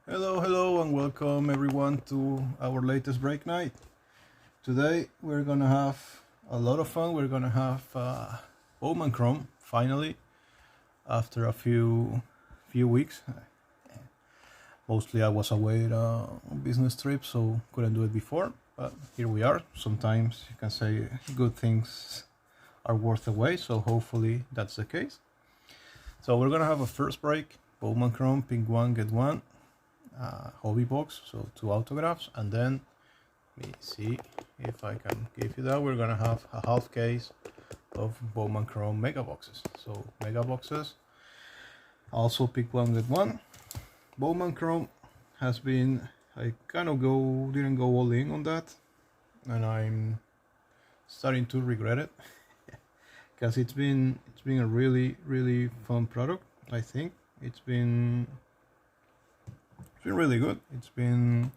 Hello, and welcome everyone to our latest break night. Today we're gonna have a lot of fun. We're gonna have Bowman Chrome finally after a few weeks. Mostly I was away on business trip, so couldn't do it before. But here we are. Sometimes you can say good things are worth the wait, so hopefully that's the case. So we're gonna have a first break. Bowman Chrome, pick one, get one. Hobby box, so 2 autographs, and then let me see if I can give you that. We're gonna have a half case of Bowman Chrome mega boxes. So mega boxes, also pick one get one. Bowman Chrome has been, I kind of didn't go all in on that, and I'm starting to regret it because it's been a really fun product. I think it's been really good. It's been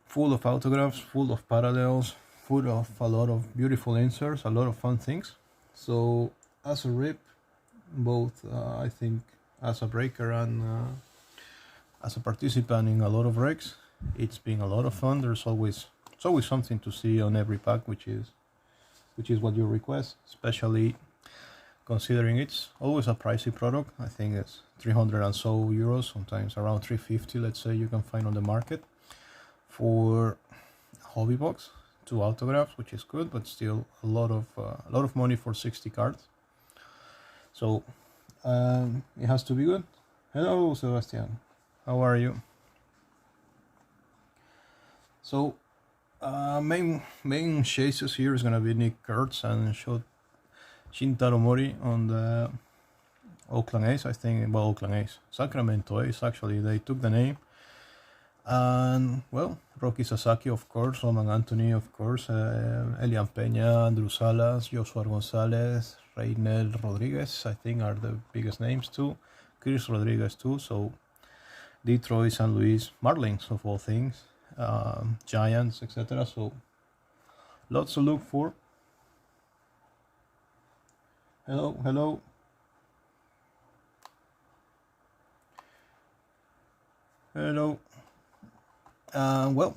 full of autographs, full of parallels, full of a lot of beautiful inserts, a lot of fun things. So as a rip, both I think as a breaker and as a participant in a lot of breaks, it's been a lot of fun. There's always something to see on every pack, which is what you request, especially considering it's always a pricey product. I think it's 300 and so euros, sometimes around 350, let's say, you can find on the market for a hobby box, 2 autographs, which is good, but still a lot of money for 60 cards. So it has to be good. Hello, Sebastian. How are you? So main chases here is gonna be Nick Kurtz and Shintaro Mori on the Oakland A's, I think. Well, Oakland A's, Sacramento A's, actually, they took the name. And well, Rocky Sasaki, of course, Roman Anthony, of course, Elian Peña, Andrew Salas, Joshua Gonzalez, Reynel Rodriguez, I think, are the biggest names too. Chris Rodriguez too. So Detroit, St. Louis, Marlins of all things, Giants, etc. So lots to look for. Hello. Well,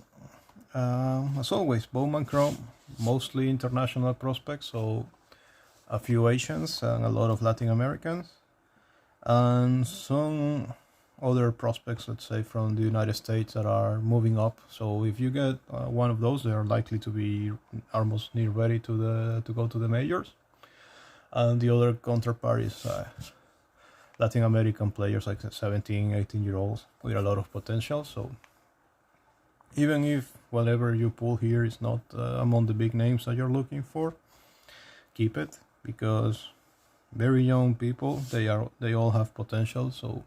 as always, Bowman Chrome, mostly international prospects, so a few Asians and a lot of Latin Americans, and some other prospects, let's say, from the United States that are moving up. So if you get one of those, they are likely to be almost near ready to go to the majors. And the other counterpart is Latin American players, like 17, 18-year-olds with a lot of potential. So even if whatever you pull here is not among the big names that you're looking for, keep it, because very young people, they all have potential. So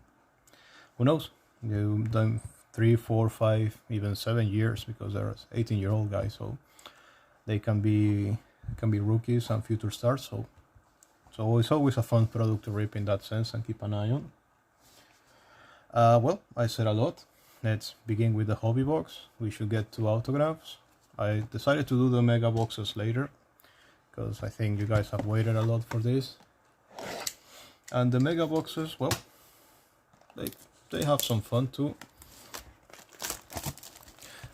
who knows? You've done 3, 4, 5, even 7 years, because there's 18-year-old guys, so they can be rookies and future stars. So it's always a fun product to rip in that sense and keep an eye on. Well, I said a lot. Let's begin with the hobby box. We should get 2 autographs. I decided to do the mega boxes later, because I think you guys have waited a lot for this. And the mega boxes, well, they have some fun too.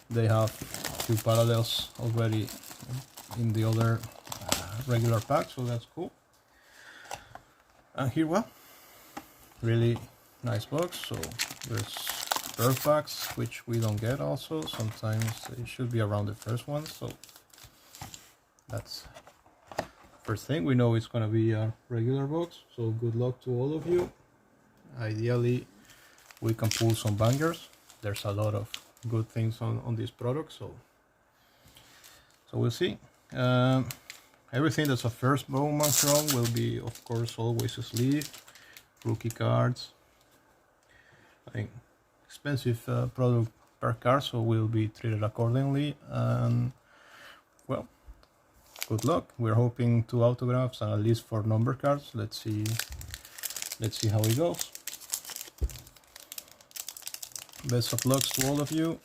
They have a few parallels already in the other regular packs, so that's cool. And here, well, really nice box. So there's bird packs, which we don't get also. Sometimes they should be around the first one. So that's first thing. We know it's going to be a regular box. So good luck to all of you. Ideally, we can pull some bangers. There's a lot of good things on this product. So we'll see. Everything that's a first Bowman Chrome will be, of course, always a sleeve, rookie cards. I think expensive product per card, so will be treated accordingly. And well, good luck. We're hoping 2 autographs and at least 4 number cards. Let's see how it goes. Best of luck to all of you,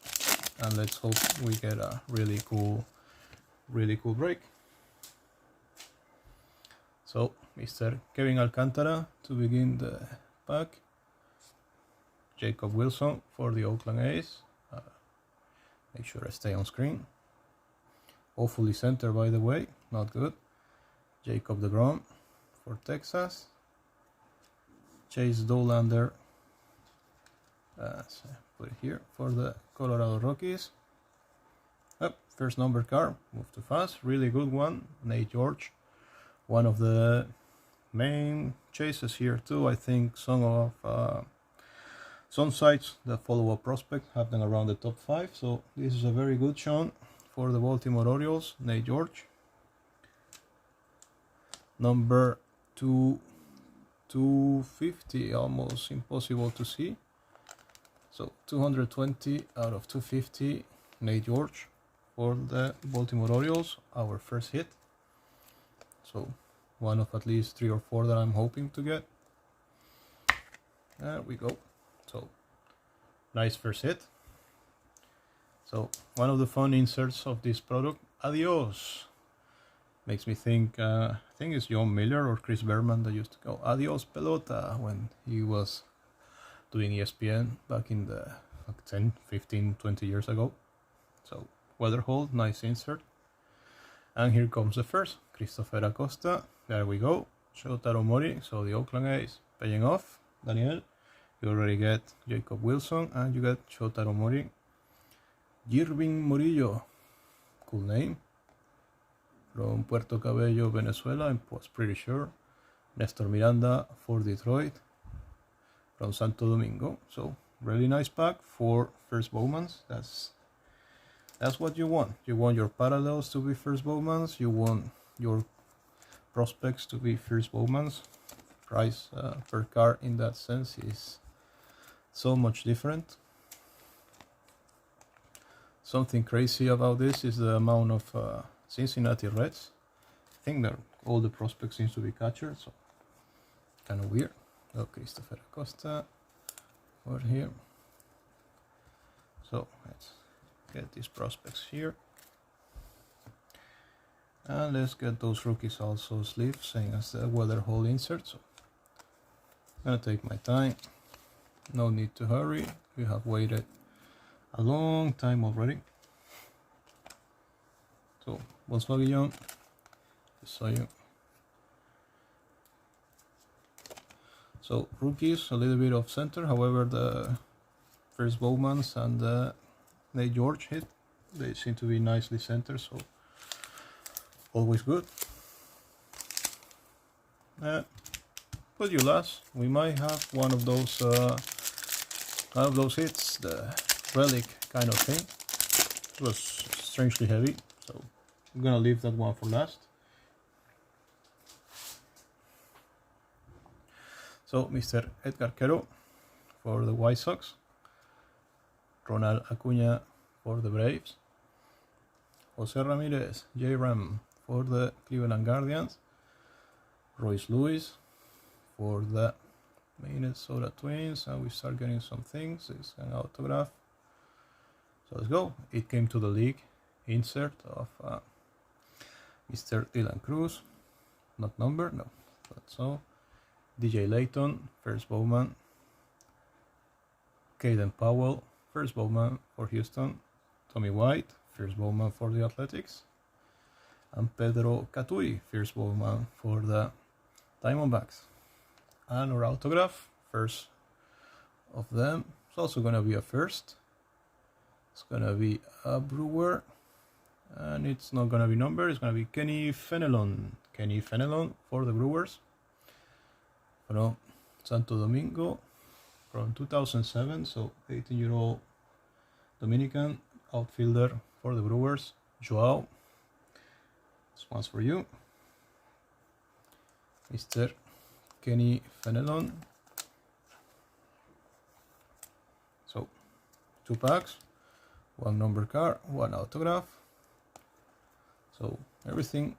and let's hope we get a really cool break. So, Mr. Kevin Alcantara to begin the pack. Jacob Wilson for the Oakland A's. Make sure I stay on screen. Hopefully center, by the way, not good. Jacob DeGrom for Texas. Chase Dolander, put it here, for the Colorado Rockies. First number card, move too fast, really good one. Nate George, one of the main chases here too. I think some sites that follow a prospect have them around the top 5, so this is a very good shot for the Baltimore Orioles. Nate George, number 250, almost impossible to see, so 220 out of 250. Nate George for the Baltimore Orioles, our first hit, so one of at least 3 or 4 that I'm hoping to get. There we go. So nice first hit. So one of the fun inserts of this product, adios, makes me think, I think it's John Miller or Chris Berman that used to go adios pelota when he was doing ESPN back in the 10, 15, 20 years ago. So Weatherhold, nice insert. And here comes the first, Christopher Acosta. There we go. Shotaro Mori, so the Oakland A's paying off. Daniel, you already get Jacob Wilson and you get Shotaro Mori. Jirvin Murillo, cool name. From Puerto Cabello, Venezuela, I was pretty sure. Nestor Miranda for Detroit. From Santo Domingo. So really nice pack for first Bowmans. That's what you want. You want your parallels to be first Bowmans. You want your prospects to be first Bowmans. Price per card in that sense is so much different. Something crazy about this is the amount of Cincinnati Reds. I think that all the prospects seems to be catchers, so kind of weird. Oh, Christopher Acosta over here. So let's get these prospects here. And let's get those rookies also sleeved, same as the Weatherhold insert. So I'm gonna take my time. No need to hurry. We have waited a long time already. So Volkswagen, just saw you. So rookies, a little bit of center. However, the first Bowmans and the Nate George hit, they seem to be nicely centered, so always good. But you last, we might have one of those hits, the relic kind of thing. It was strangely heavy, so I'm gonna leave that one for last. So Mr. Edgar Quero for the White Sox. Ronald Acuña for the Braves. Jose Ramirez, J-Ram for the Cleveland Guardians. Royce Lewis for the Minnesota Twins, and we start getting some things. It's an autograph. So let's go. It came to the league insert of Mr. Dylan Cruz, not numbered, no, that's all. DJ Layton, first Bowman. Caden Powell, first Bowman for Houston. Tommy White, first Bowman for the Athletics. And Pedro Catui, first Bowman for the Diamondbacks. And our autograph, first of them, it's also going to be a first. It's going to be a Brewer, and it's not going to be numbered. It's going to be Kenny Fenelon. Kenny Fenelon for the Brewers. From Santo Domingo, from 2007, so 18-year-old Dominican outfielder for the Brewers. Joao, this one's for you. Mr. Kenny Fenelon. So, 2 packs, 1 number card, 1 autograph. So everything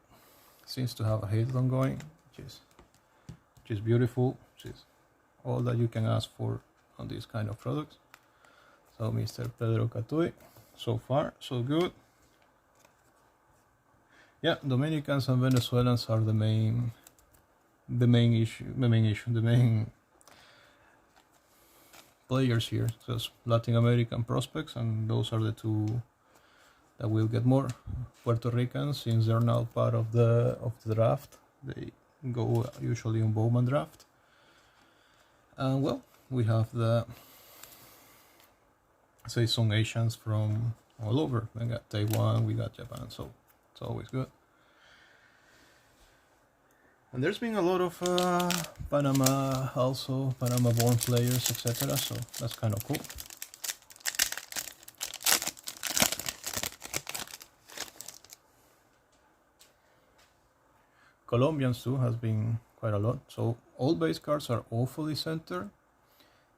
seems to have a hit ongoing, which is beautiful, which is all that you can ask for on these kind of products. So Mr. Pedro Catui, so far so good. Yeah, Dominicans and Venezuelans are the main players here, just Latin American prospects, and those are the two that will get more. Puerto Ricans, since they're now part of the draft, they go usually on Bowman draft. And well, we have the some Asians from all over. We got Taiwan, we got Japan, so it's always good. And there's been a lot of Panama born players, etc. So that's kind of cool. Colombians too has been quite a lot. So all base cards are awfully centered.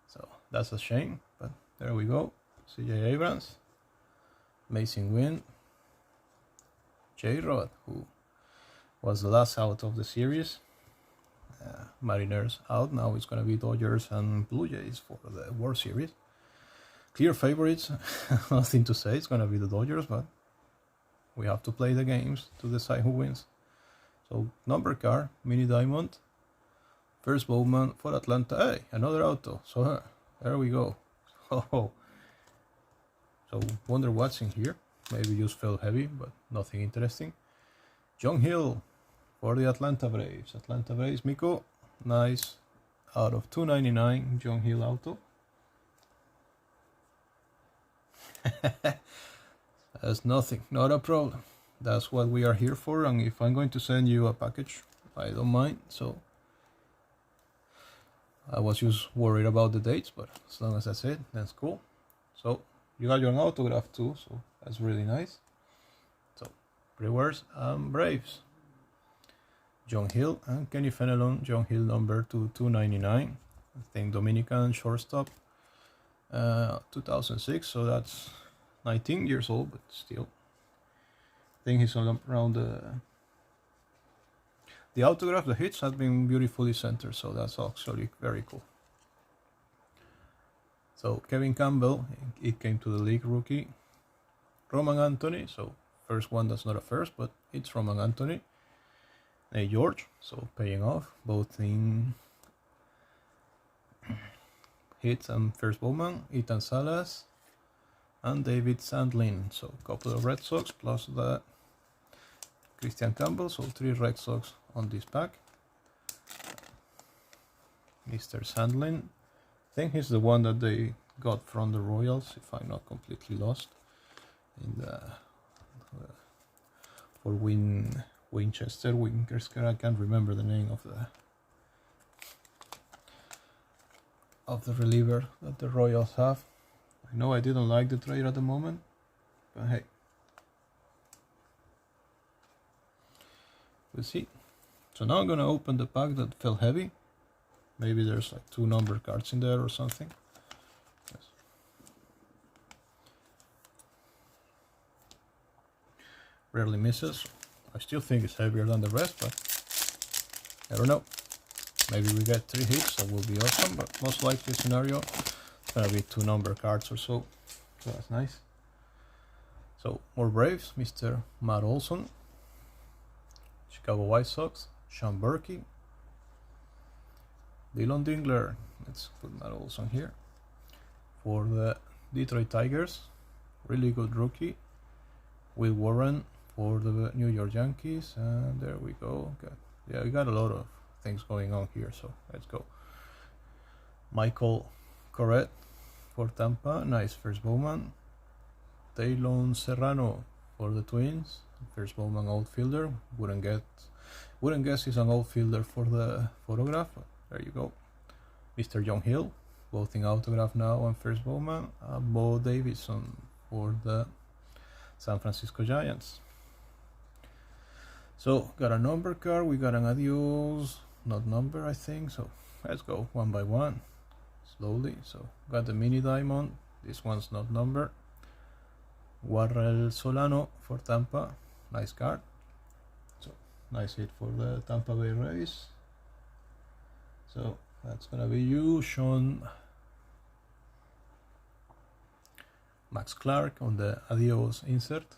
So that's a shame, but there we go. CJ Abrams, Amazing Win, J-Rod, who was the last out of the series. Mariners out, now it's going to be Dodgers and Blue Jays for the World Series. Clear favorites, nothing to say, it's going to be the Dodgers, but we have to play the games to decide who wins. So number card, Mini Diamond, first Bowman for Atlanta. Hey, another auto, so there we go. Oh. So wonder what's in here, maybe just felt heavy, but nothing interesting. John Hill for the Atlanta Braves. Atlanta Braves, Miko, nice, out of 299, John Hill auto. That's nothing, not a problem. That's what we are here for, and if I'm going to send you a package, I don't mind. So I was just worried about the dates, but as long as that's it, that's cool. So you got your autograph too, so that's really nice. So Brewers and Braves. John Hill and Kenny Fenelon. John Hill number 299. I think Dominican shortstop. 2006, so that's 19 years old, but still. I think he's around the autograph, the hits have been beautifully centered, so that's actually very cool. So Kevin Campbell, it came to the league rookie. Roman Anthony, so first one that's not a first, but it's Roman Anthony. George, so paying off, both in hits and first Bowman. Ethan Salas and David Sandlin, so a couple of Red Sox plus the Christian Campbell, so 3 Red Sox on this pack. Mr. Sandlin, I think he's the one that they got from the Royals, if I'm not completely lost. In the for Winchester, I can't remember the name of the reliever that the Royals have. I know I didn't like the trade at the moment, but hey, we'll see. So now I'm gonna open the pack that felt heavy. Maybe there's like 2 number cards in there or something. Yes. Rarely misses. I still think it's heavier than the rest, but I don't know. Maybe we get 3 hits, that will be awesome, but most likely scenario, it's gonna be 2 number cards or so. So that's nice. So more Braves, Mr. Matt Olson. Chicago White Sox, Sean Berkey. Dylan Dingler, let's put Matt Olson here. For the Detroit Tigers, really good rookie. Will Warren for the New York Yankees, and there we go. Okay. Yeah, we got a lot of things going on here, so let's go. Michael Corrett for Tampa, nice first Bowman. Taylon Serrano for the Twins, first Bowman outfielder. Wouldn't guess he's an outfielder for the photograph, but there you go. Mr. John Hill, both in autograph now and first Bowman. Bo Davidson for the San Francisco Giants. So got a number card, we got an adios, not number I think, so let's go one by one, slowly. So got the mini diamond, this one's not numbered. Warrell Solano for Tampa, nice card. So nice hit for the Tampa Bay Rays. So that's gonna be you, Sean. Max Clark on the adios insert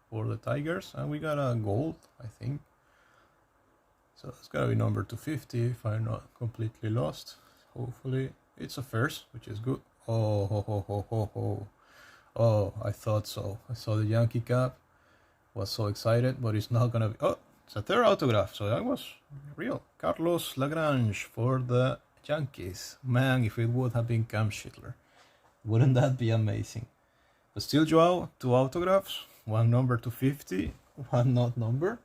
for the Tigers, and we got a gold, I think. So it's gotta be number 250 if I'm not completely lost. Hopefully it's a first, which is good. Oh, ho, ho, ho, ho, ho. Oh, I thought so. I saw the Yankee cap, was so excited, but it's not gonna be. Oh, it's a third autograph, so that was real. Carlos Lagrange for the Yankees. Man, if it would have been Cam Schindler, wouldn't that be amazing? But still, Joao, 2 autographs, one number to 50, one not number.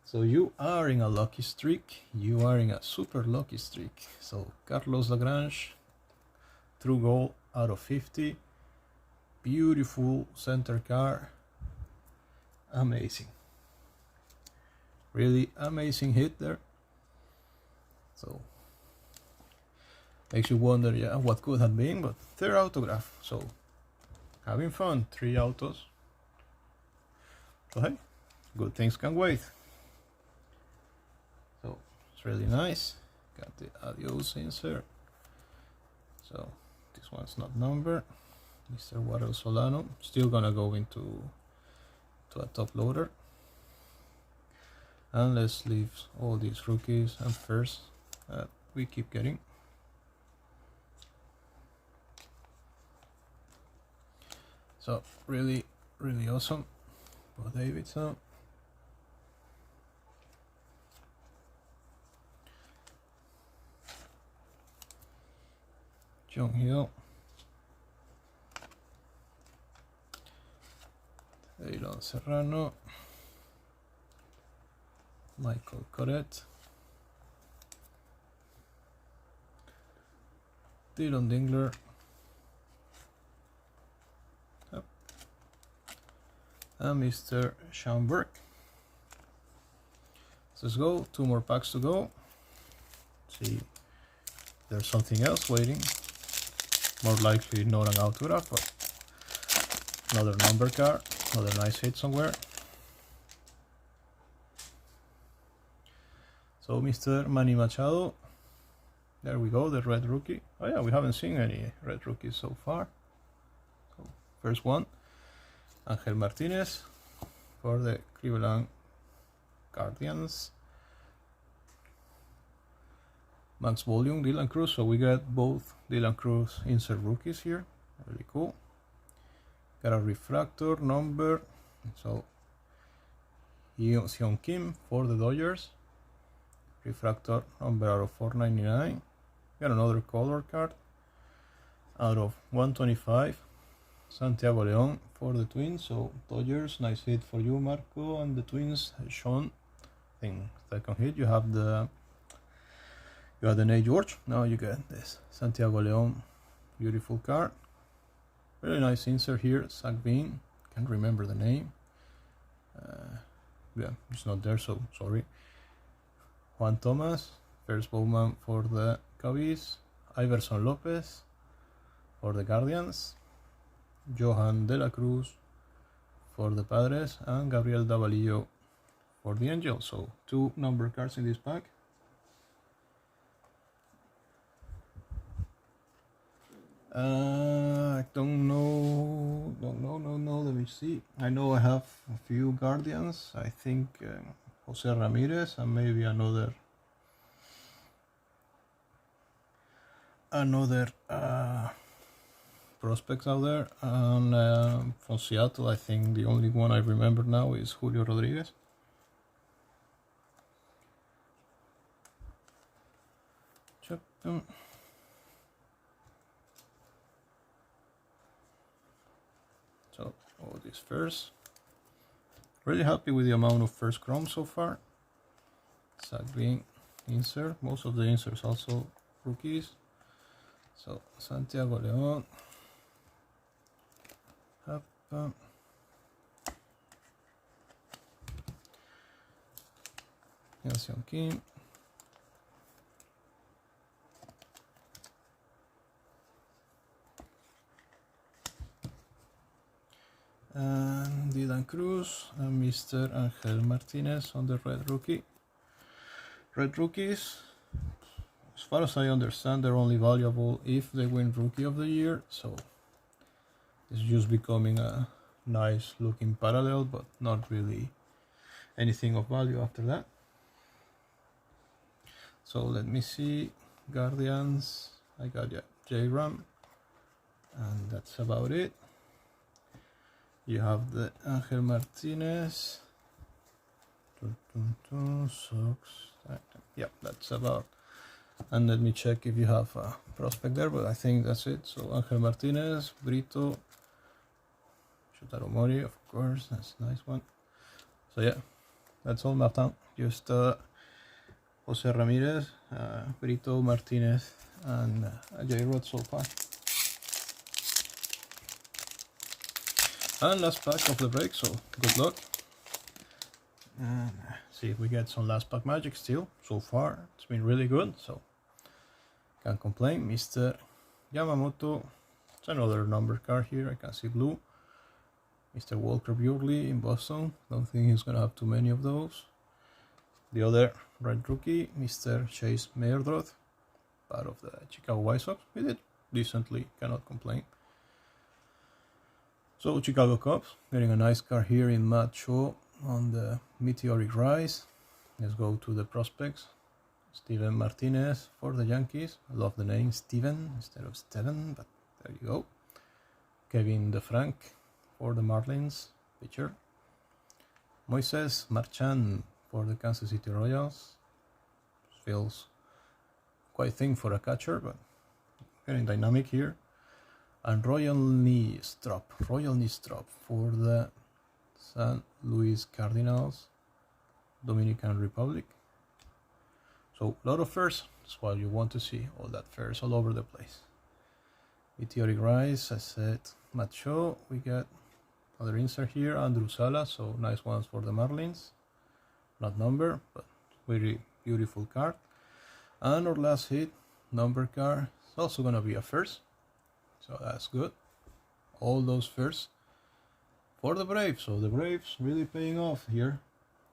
So you are in a lucky streak. You are in a super lucky streak. So Carlos Lagrange, true goal out of 50. Beautiful center car. Amazing. Really amazing hit there. So makes you wonder, yeah, what could have been, but third autograph. So having fun, 3 autos. So hey, good things can wait. So it's really nice. Got the adios insert. So this one's not numbered. Mr. Warel Solano. Still gonna go into a top loader. And let's leave all these rookies and first that we keep getting. So really, really awesome. Bo Davidson. John Hill. Aaron Serrano. Michael Corrett. Dylan Dingler. Yep. And Mr. Schaumburg. Let's go. 2 more packs to go. See if there's something else waiting. More likely not an autograph, but another number card. Another nice hit somewhere. So Mr. Manny Machado. There we go, the red rookie. Oh yeah, we haven't seen any red rookies so far. So first one. Angel Martinez for the Cleveland Guardians. Max Volume, Dylan Cruz. So we got both Dylan Cruz insert rookies here. Really cool. Got a refractor number. So Seon Kim for the Dodgers. Refractor number out of 499. Got another color card out of 125. Santiago Leon for the Twins. So Dodgers, nice hit for you, Marco, and the Twins. Sean, I think second hit. You have the Nate George. Now you get this Santiago Leon, beautiful card. Really nice insert here. Zach Bean, can't remember the name. Yeah, it's not there, so sorry. Juan Thomas, first Bowman for the Cubbies. Iverson Lopez for the Guardians. Johan De La Cruz for the Padres. And Gabriel Davalillo for the Angels. So 2 number cards in this pack. I don't know. Let me see. I know I have a few Guardians. I think Jose Ramirez and maybe another prospects out there. And from Seattle, I think the only one I remember now is Julio Rodriguez. So all this first. Really happy with the amount of first chrome so far. Zach Bean insert. Most of the inserts also rookies. So Santiago Leon. Seon Kim. And Dylan Cruz and Mr. Angel Martinez on the red rookie. Red rookies, as far as I understand, they're only valuable if they win Rookie of the Year, so it's just becoming a nice looking parallel, but not really anything of value after that. So let me see. Guardians, I got J-Ram, and that's about it. You have the Angel Martinez, socks. Yeah, that's about. And let me check if you have a prospect there, but I think that's it. So Angel Martinez, Brito, Shotaro Mori, of course, that's a nice one. So yeah, that's all, Martin. Just Jose Ramirez, Brito, Martinez, and J-Rod so far. And last pack of the break, so good luck. And see if we get some last pack magic still. So far, it's been really good, so can't complain. Mr. Yamamoto, it's another number card here, I can see blue. Mr. Walker Buehrle in Boston, don't think he's gonna have too many of those. The other red rookie, Mr. Chase Mayerdroth, part of the Chicago White Sox. We did decently, cannot complain. So Chicago Cubs, getting a nice card here in Matt Shaw on the Meteoric Rise. Let's go to the prospects. Steven Martinez for the Yankees. I love the name Steven instead of Steven, but there you go. Kevin DeFrank for the Marlins, pitcher. Moises Marchand for the Kansas City Royals. Feels quite thin for a catcher, but getting dynamic here. And Royal Niestrop for the St. Louis Cardinals, Dominican Republic. So a lot of fairs, that's what you want to see, all that fairs all over the place. Meteoric Rise, I said Macho, we got other insert here, Andrew Sala, so nice ones for the Marlins. Not number, but very beautiful card. And our last hit, number card, it's also gonna be a first. So that's good. All those firsts for the Braves. So the Braves really paying off here.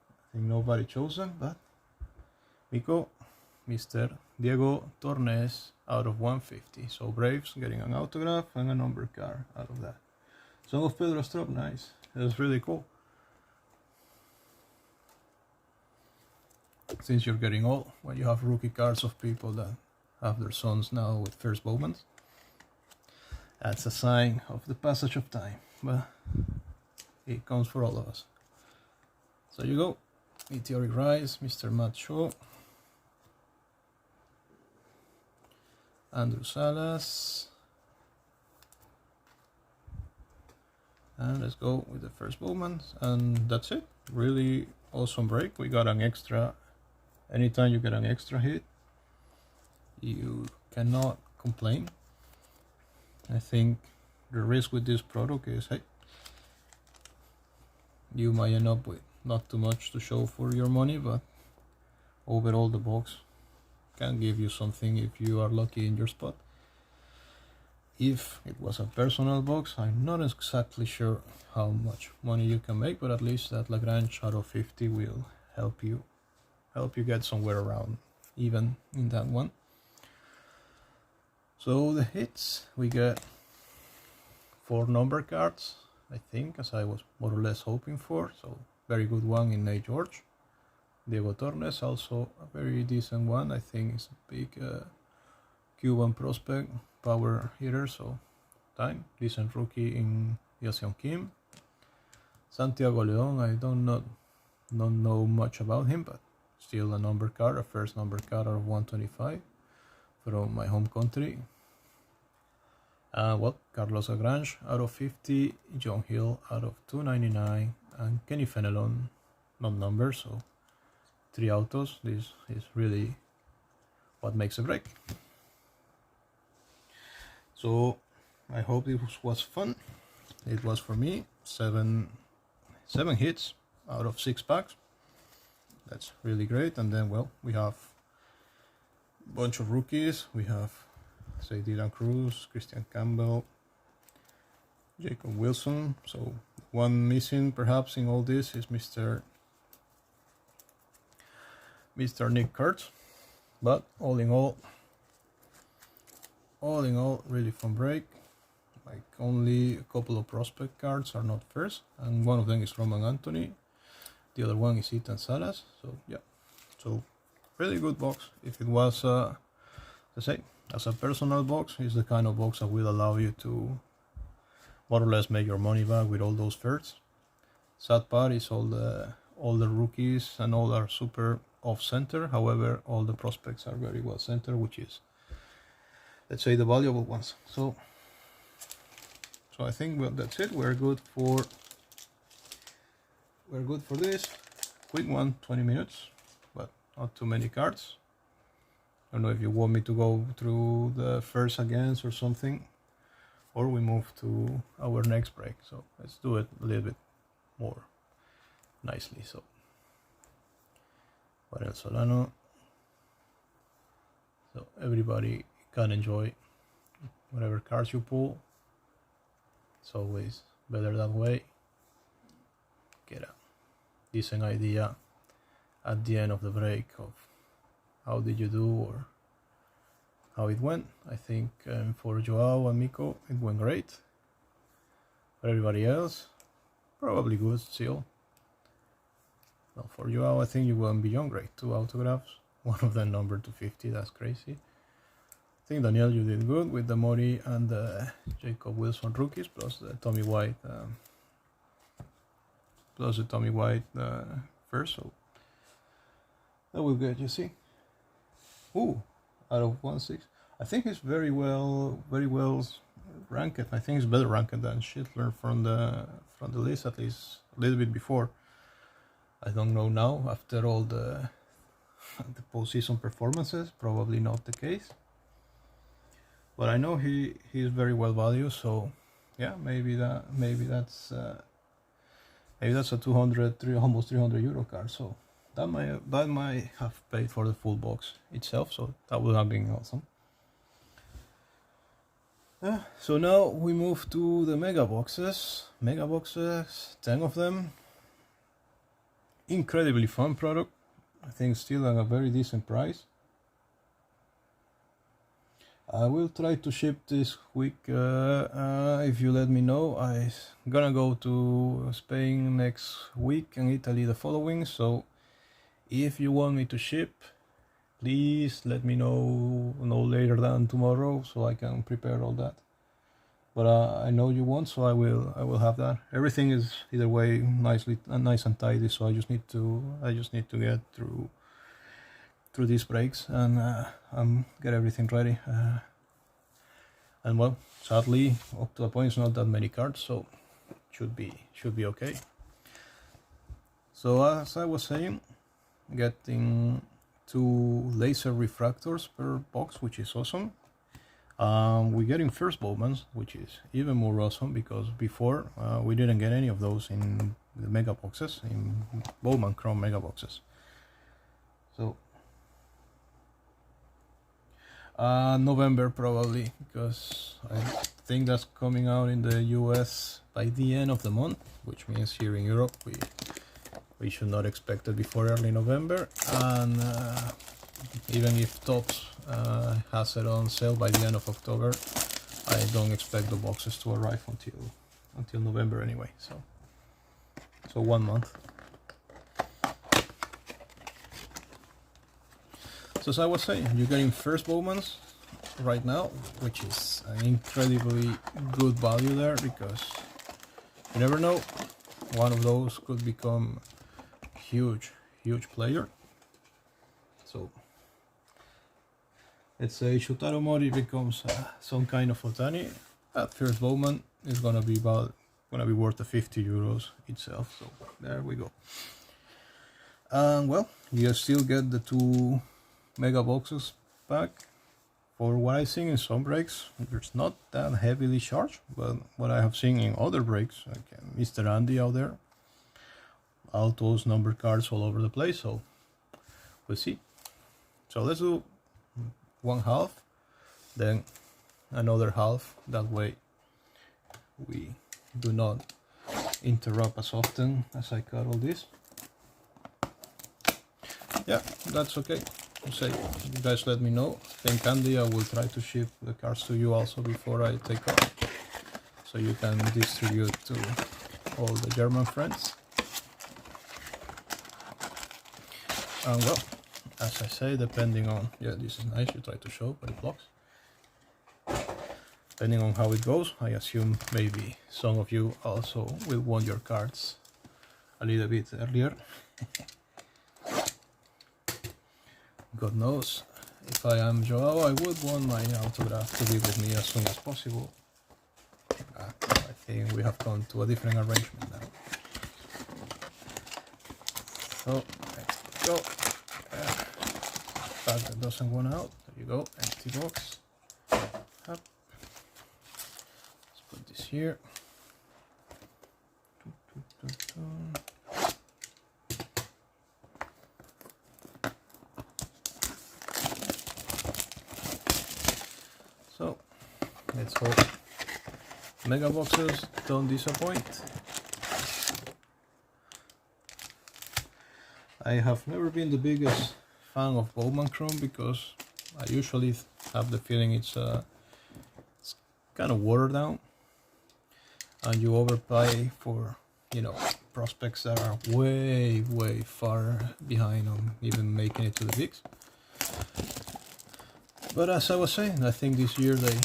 I think nobody chose them, but Miko, Mr. Diego Tornes out of 150. So Braves getting an autograph and a number card out of that. Song of Pedro Strop, nice. That's really cool. Since you're getting old, when you have rookie cards of people that have their sons now with first Bowmans, that's a sign of the passage of time, but it comes for all of us. So you go, Meteoric Rise, Mr. Matt Shaw, Andrew Salas, and let's go with the first Bowman, and that's it. Really awesome break. We got an extra. Anytime you get an extra hit, you cannot complain. I think the risk with this product is, hey, you might end up with not too much to show for your money, but overall the box can give you something if you are lucky in your spot. If it was a personal box, I'm not exactly sure how much money you can make, but at least that Lagrange out of 50 will help you get somewhere around even in that one. So the hits, we get 4 number cards, I think, as I was more or less hoping for. So very good one in Nate George. Diego Torres, also a very decent one. I think it's a big Cuban prospect, power hitter, so time. Decent rookie in Yaseon Kim. Santiago Leon, I don't know much about him, but still a number card, a first number card out of 125 from my home country. Well, Carlos Lagrange out of 50, John Hill out of 299, and Kenny Fenelon, not numbers, so 3 autos. This is really what makes a break. So I hope it was fun. It was for me. 7 hits out of 6 packs. That's really great. And then, well, we have a bunch of rookies. We have, say, Dylan Cruz, Christian Campbell, Jacob Wilson. So one missing perhaps in all this is Mr. Nick Kurtz. But all in all, really fun break. Like, only a couple of prospect cards are not first, and one of them is Roman Anthony. The other one is Ethan Salas. So yeah, so really good box. If it was, let's say, as a personal box. It's the kind of box that will allow you to more or less make your money back with all those firsts. Sad part is all the rookies and all are super off center. However, all the prospects are very well centered, which is, let's say, the valuable ones. So I think, well, that's it. We're good for this quick one, 20 minutes, but not too many cards. I don't know if you want me to go through the first against or something, or we move to our next break. So let's do it a little bit more nicely. So what else, Solano? So everybody can enjoy whatever cards you pull. It's always better that way. Get a decent idea at the end of the break of how did you do or how it went. I think for Joao and Miko it went great. For everybody else, probably good still. Well, for Joao, I think you went beyond great. 2 autographs, one of them numbered to 50. That's crazy. I think, Daniel, you did good with the Mori and the Jacob Wilson rookies, plus the Tommy White, first. So that will get, you see. Ooh, out of 1/6. I think it's very well ranked. I think it's better ranked than Schindler from the list, at least a little bit before. I don't know now after all the postseason performances. Probably not the case. But I know he's very well valued, so yeah, maybe that's a 200, almost 300 euro card. So that might have paid for the full box itself. So that would have been awesome. So now we move to the mega boxes. 10 of them. Incredibly fun product. I think still at a very decent price. I will try to ship this week if you let me know. I'm gonna go to Spain next week and Italy the following, so if you want me to ship, please let me know no later than tomorrow so I can prepare all that. But I know you want, so I will have that. Everything is either way nice and tidy, so I just need to get through these breaks and get everything ready. And well, sadly, up to a point, it's not that many cards, so should be okay. So as I was saying, getting 2 laser refractors per box, which is awesome. We're getting first Bowmans, which is even more awesome because before we didn't get any of those in the mega boxes, in Bowman Chrome mega boxes. So November probably, because I think that's coming out in the US by the end of the month, which means here in Europe we should not expect it before early November. And even if Topps has it on sale by the end of October, I don't expect the boxes to arrive until November anyway. So 1 month. So as I was saying, you're getting first Bowmans right now, which is an incredibly good value there because you never know, one of those could become huge player. So let's say Shotaro Mori becomes some kind of Otani. That first Bowman is gonna be worth the 50 euros itself. So there we go. And well, you still get the 2 mega boxes back. For what I've seen in some breaks, it's not that heavily charged, but what I have seen in other breaks, like Mr. Andy out there, all those number cards all over the place. So we'll see. So let's do 1/2, then another half. That way we do not interrupt as often as I cut all this. Yeah, that's okay. So you guys let me know. Think Andy, I will try to ship the cards to you also before I take off, so you can distribute to all the German friends. And well, as I say, depending on, yeah, this is nice, you try to show, but it blocks. depending on how it goes. I assume maybe some of you also will want your cards a little bit earlier. God knows, if I am Joao, I would want my autograph to be with me as soon as possible. I think we have gone to a different arrangement now. So, let's go. That doesn't want out. There you go, empty box. Up. Let's put this here. So, let's hope mega boxes don't disappoint. I have never been the biggest fan of Bowman Chrome because I usually have the feeling it's kind of watered down, and you overpay for, you know, prospects that are way far behind on even making it to the bigs. But as I was saying, I think this year they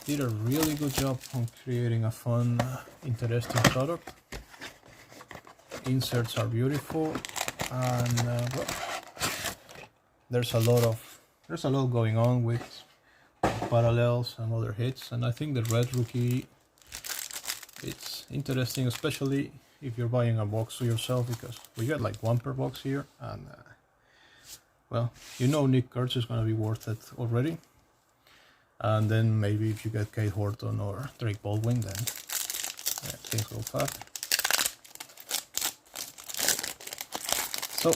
did a really good job on creating a fun, interesting product. Inserts are beautiful, and well, there's a lot going on with parallels and other hits, and I think the red rookie, it's interesting, especially if you're buying a box to yourself, because we get like one per box here, and well, you know Nick Kurtz is going to be worth it already. And then maybe if you get Kate Horton or Drake Baldwin, then things go fast. So,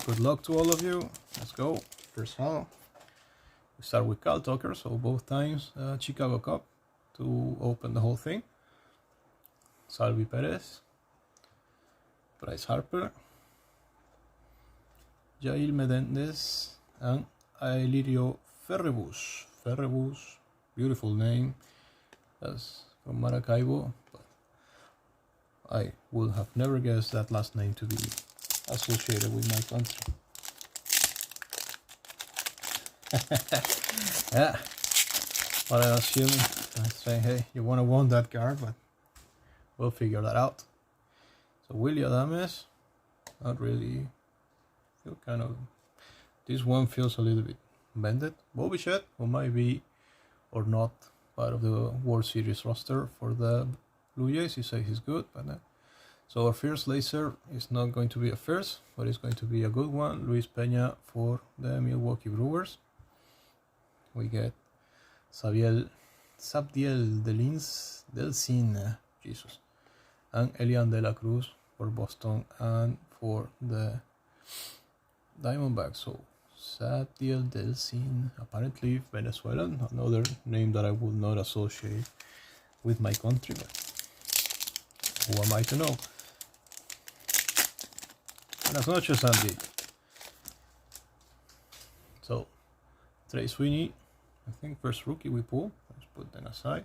good luck to all of you. Let's go. First half. We start with Cal Tucker, so both times Chicago Cup to open the whole thing. Salvi Perez, Bryce Harper, Jair Menendez, and Aelirio Ferrebus. Ferrebus, beautiful name. That's from Maracaibo, but I would have never guessed that last name to be associated with my country. Yeah, but I'm assuming, I'm saying, hey, you want to want that card, but we'll figure that out. So Willie Adames, not really, feel kind of, this one feels a little bit bended. Bobby Shedd, who might be or not part of the World Series roster for the Blue Jays, he says he's good, but so our first laser is not going to be a first, but it's going to be a good one. Luis Peña for the Milwaukee Brewers. We get Sabdiel Delcin, Jesus, and Elian De La Cruz for Boston and for the Diamondbacks. So Sabdiel Delcin, apparently Venezuelan, another name that I would not associate with my country, but who am I to know? Buenas noches, Andy. So, Trey Sweeney, I think first rookie we pull. Let's put them aside.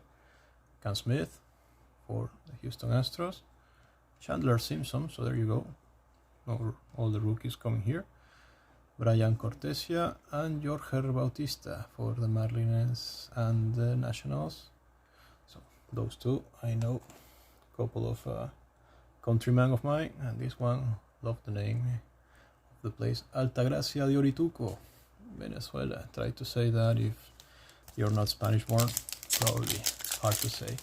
Cam Smith for the Houston Astros. Chandler Simpson, so there you go. All the rookies coming here. Brian Cortesia and Jorge Bautista for the Marlins and the Nationals. So those two, I know. A couple of countrymen of mine, and this one, love the name of the place. Altagracia de Orituco, Venezuela. Try to say that if you're not Spanish born, probably hard to say.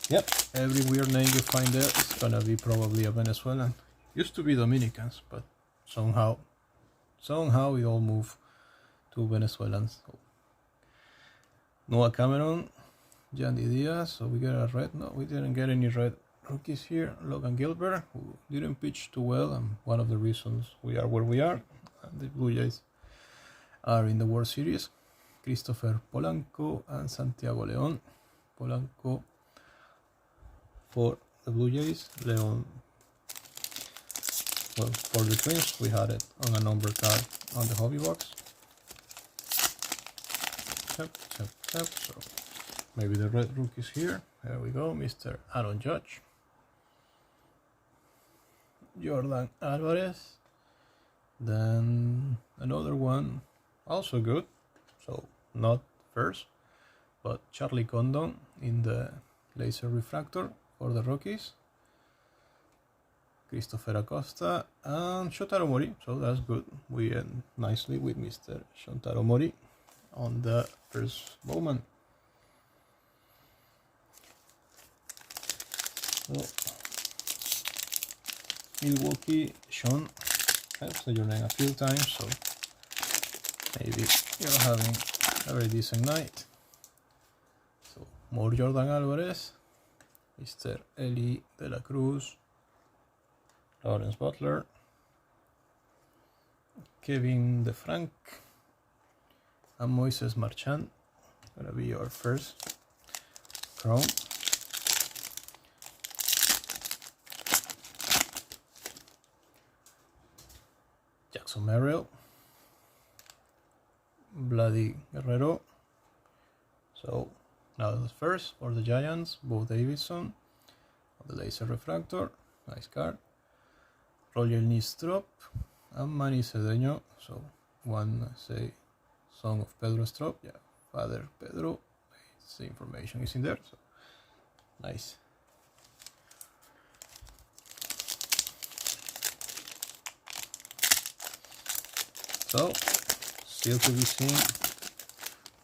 Yep, every weird name you find there is gonna be probably a Venezuelan. Used to be Dominicans, but somehow it all moved to Venezuelans. So, Noah Cameron, Yandy Diaz, so we get a red. No, we didn't get any red rookies here. Logan Gilbert, who didn't pitch too well, and one of the reasons we are where we are, and the Blue Jays are in the World Series. Christopher Polanco and Santiago León. Polanco for the Blue Jays, León, well, for the Twins. We had it on a number card on the hobby box. Tap. So maybe the red rookies here. There we go, Mr. Aaron Judge. Jordan Alvarez. Then another one, also good. So not first, but Charlie Condon in the laser refractor for the Rockies. Christopher Acosta and Shotaro Mori, so that's good. We end nicely with Mr. Shotaro Mori on the first Bowman. So, Milwaukee, Sean, I've said your name a few times, so maybe you're having a very decent night. So, more Jordan Alvarez, Mr. Eli De La Cruz, Lawrence Butler, Kevin DeFrank, and Moises Marchand. Gonna be our first Chrome. Jackson Merrill, Bloody Guerrero. So now the first for the Giants, Bo Davidson, the laser refractor, nice card. Roger Nistrop and Manny Cedeño. So one say son of Pedro Strop, yeah, father Pedro. The information is in there, so nice. So still to be seen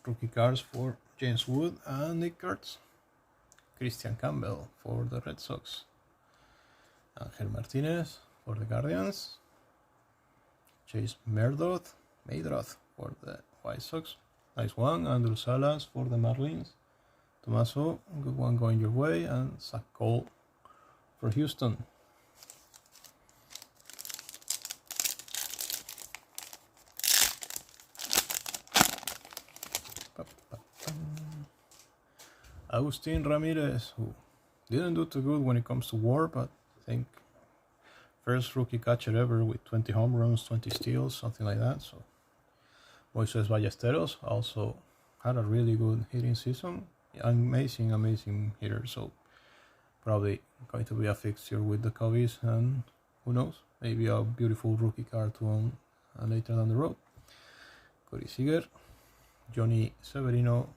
rookie cards for James Wood and Nick Kurtz. Christian Campbell for the Red Sox. Angel Martinez for the Guardians. Chase Meredith for the White Sox. Nice one. Andrew Salas for the Marlins. Tommaso, good one going your way. And Zach Cole for Houston. Agustin Ramirez, who didn't do too good when it comes to WAR, but I think first rookie catcher ever with 20 home runs, 20 steals, something like that. So Moises Ballesteros also had a really good hitting season. Amazing hitter. So probably going to be a fixture with the Cubbies, and who knows, maybe a beautiful rookie card to own later down the road. Corey Seager, Johnny Severino,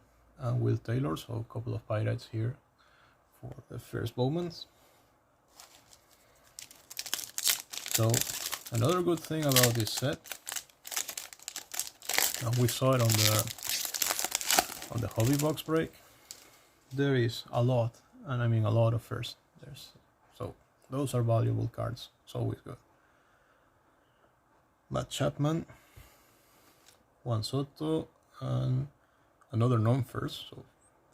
and Will Taylor, so a couple of Pirates here for the first Bowmans. So another good thing about this set, and we saw it on the hobby box break, there is a lot, and I mean a lot of first. So those are valuable cards. It's always good. Matt Chapman, Juan Soto, and another non-first. So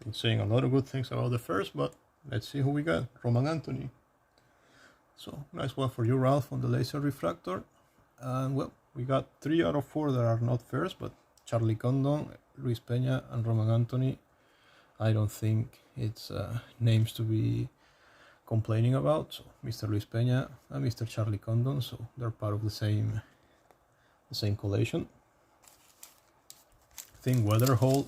been saying a lot of good things about the first, but let's see who we got. Roman Anthony. So nice one for you, Ralph, on the laser refractor. And well, we got 3 out of 4 that are not first, but Charlie Condon, Luis Peña, and Roman Anthony, I don't think it's names to be complaining about. So Mr. Luis Peña and Mr. Charlie Condon, so they're part of the same collation. I think Weatherhold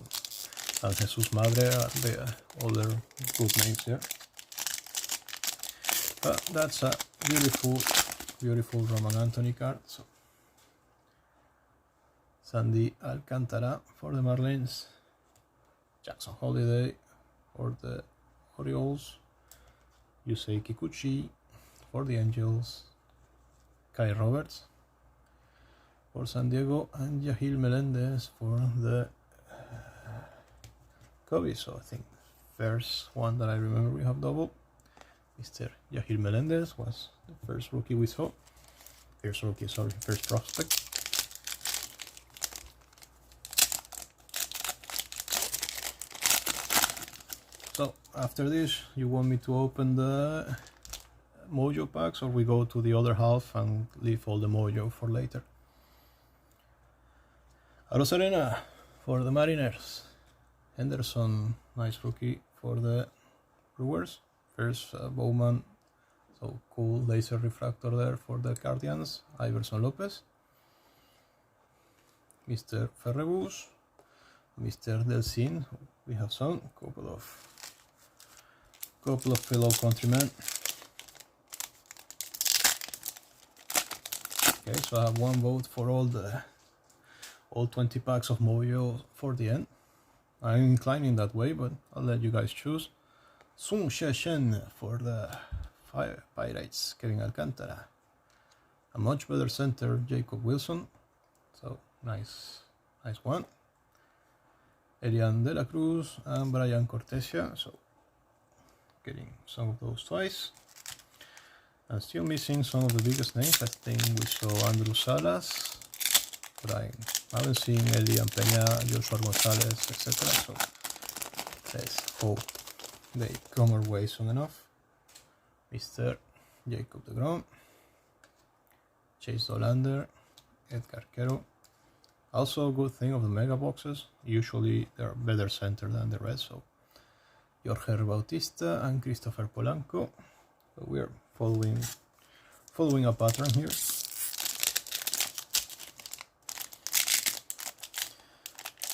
and Jesus Madre are the other good names here. But that's a beautiful Roman Anthony card. So Sandy Alcantara for the Marlins, Jackson Holiday for the Orioles, Yusei Kikuchi for the Angels, Kai Roberts for San Diego, and Yahil Melendez for the Cubbies. So I think first one that I remember we have double. Mr. Yahil Melendez was the first rookie we saw. First prospect. So after this, you want me to open the Mojo packs, or we go to the other half and leave all the Mojo for later? Arozarena for the Mariners. Henderson, nice rookie for the Brewers. First Bowman, so cool laser refractor there for the Guardians. Iverson Lopez, Mr. Ferrebus, Mr. Delcin. We have some couple of fellow countrymen. Okay, so I have one vote for all 20 packs of Mojo for the end. I'm inclining that way, but I'll let you guys choose. Sun Shen for the Pirates, Kevin Alcantara. A much better center, Jacob Wilson. So nice one. Elian De La Cruz and Brian Cortesia. So getting some of those twice. And still missing some of the biggest names. I think we saw Andrew Salas, but I haven't seen Elian Peña, Joshua Gonzalez, etc. So let's hope they come our way soon enough. Mr. Jacob deGrom, Chase Dolander, Edgar Quero. Also a good thing of the mega boxes, usually they're better centered than the rest. So Jorge Bautista and Christopher Polanco. So we're following a pattern here.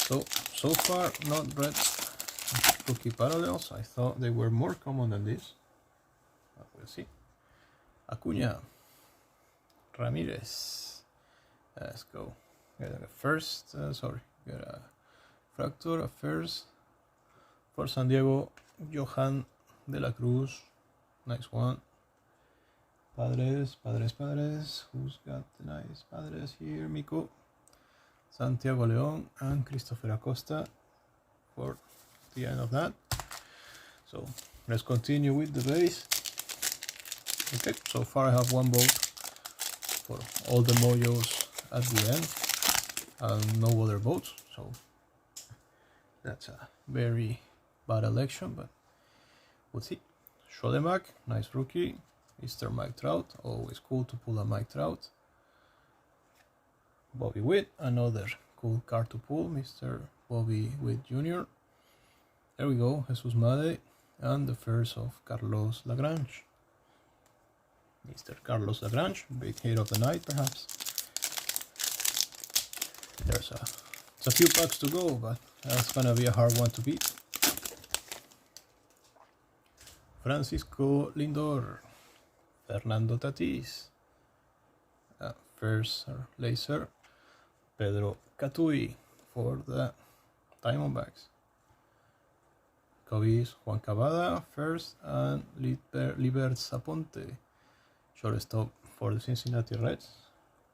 So far not read rookie parallels. I thought they were more common than this. But we'll see. Acuna, Ramirez. Let's go. Get a first. Get a fracture, a first for San Diego. Johan De La Cruz. Nice one. Padres. Who's got the nice Padres here? Miko. Santiago León and Christopher Acosta for the end of that. So let's continue with the base. Okay, so far I have one vote for all the mojos at the end and no other votes. So that's a very bad election, but we'll see. Schodemak, nice rookie. Mr. Mike Trout, always cool to pull a Mike Trout. Bobby Witt, another cool card to pull, Mr. Bobby Witt Jr. There we go, Jesus Made, and the first of Carlos Lagrange. Mr. Carlos Lagrange, big hit of the night perhaps. There's a few packs to go, but that's gonna be a hard one to beat. Francisco Lindor, Fernando Tatis, first laser, Pedro Catui for the Diamondbacks. Cubbies, Juan Cavada, first, and Libert Zaponte, shortstop for the Cincinnati Reds.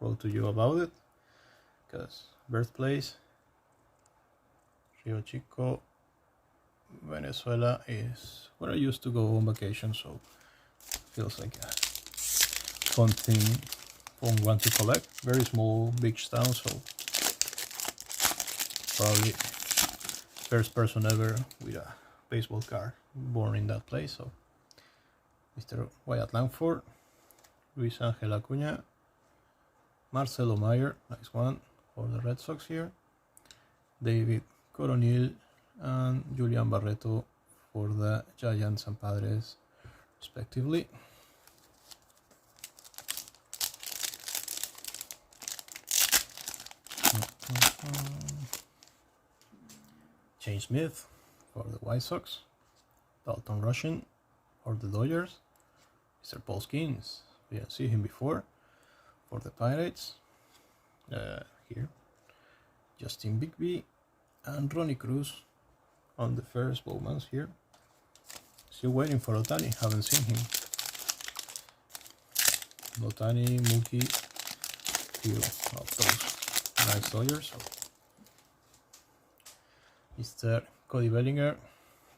Wrote to you about it, because birthplace, Rio Chico, Venezuela is where I used to go on vacation, so feels like a fun thing, fun one to collect. Very small beach town, so probably first person ever with a baseball card born in that place. So Mr. Wyatt Langford, Luis Angel Acuña, Marcelo Mayer, nice one for the Red Sox here, David Coronil, and Julian Barreto for the Giants and Padres respectively. Shane Smith for the White Sox, Dalton Rushing for the Dodgers, Mr. Paul Skeens, we didn't see him before, for the Pirates, here, Justin Bigby, and Ronnie Cruz on the first Bowmans here. Still waiting for Otani, haven't seen him. Otani, Mookie, few of those nice Dodgers. Mr. Cody Bellinger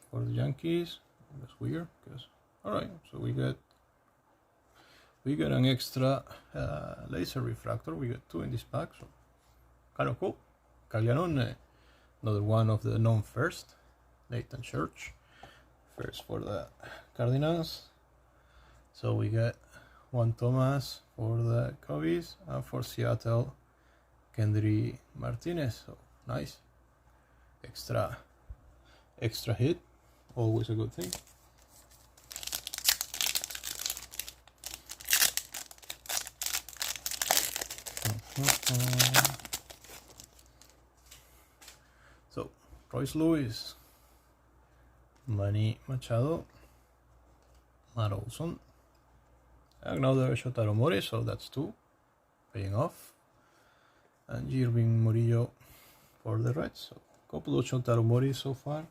for the Yankees. That's weird, because alright, so we get an extra laser refractor. We get two in this pack, so kind of cool. Caglianone, another one of the known first. Nathan Church, first for the Cardinals. So we get Juan Thomas for the Cubbies, and for Seattle, Kendry Martinez. So nice. Extra hit, always a good thing. So Royce Lewis, Manny Machado, Matt Olson, another Shotaro Mori, so that's two, paying off, and Irving Murillo for the Reds. So couple of Shotaro Mori so far.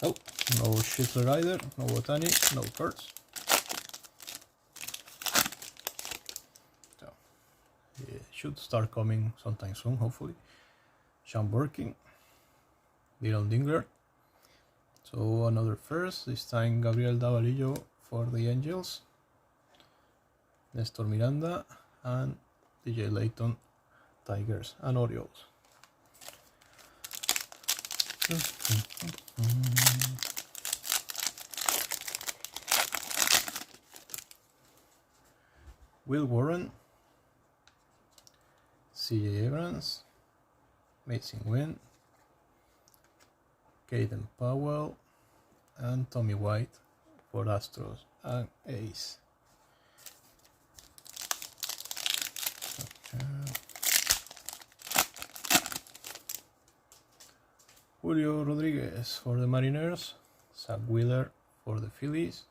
Oh, no Schiffler either, no Botani, no cards. So, it should start coming sometime soon, hopefully. Sean Borking, Dylan Dingler. So another first, this time Gabriel Davalillo for the Angels, Nestor Miranda, and DJ Layton, Tigers and Orioles. Will Warren, CJ Abrams, Mason Wynn, Caden Powell, and Tommy White for Astros and Ace. Julio Rodriguez for the Mariners, Zach Wheeler for the Phillies,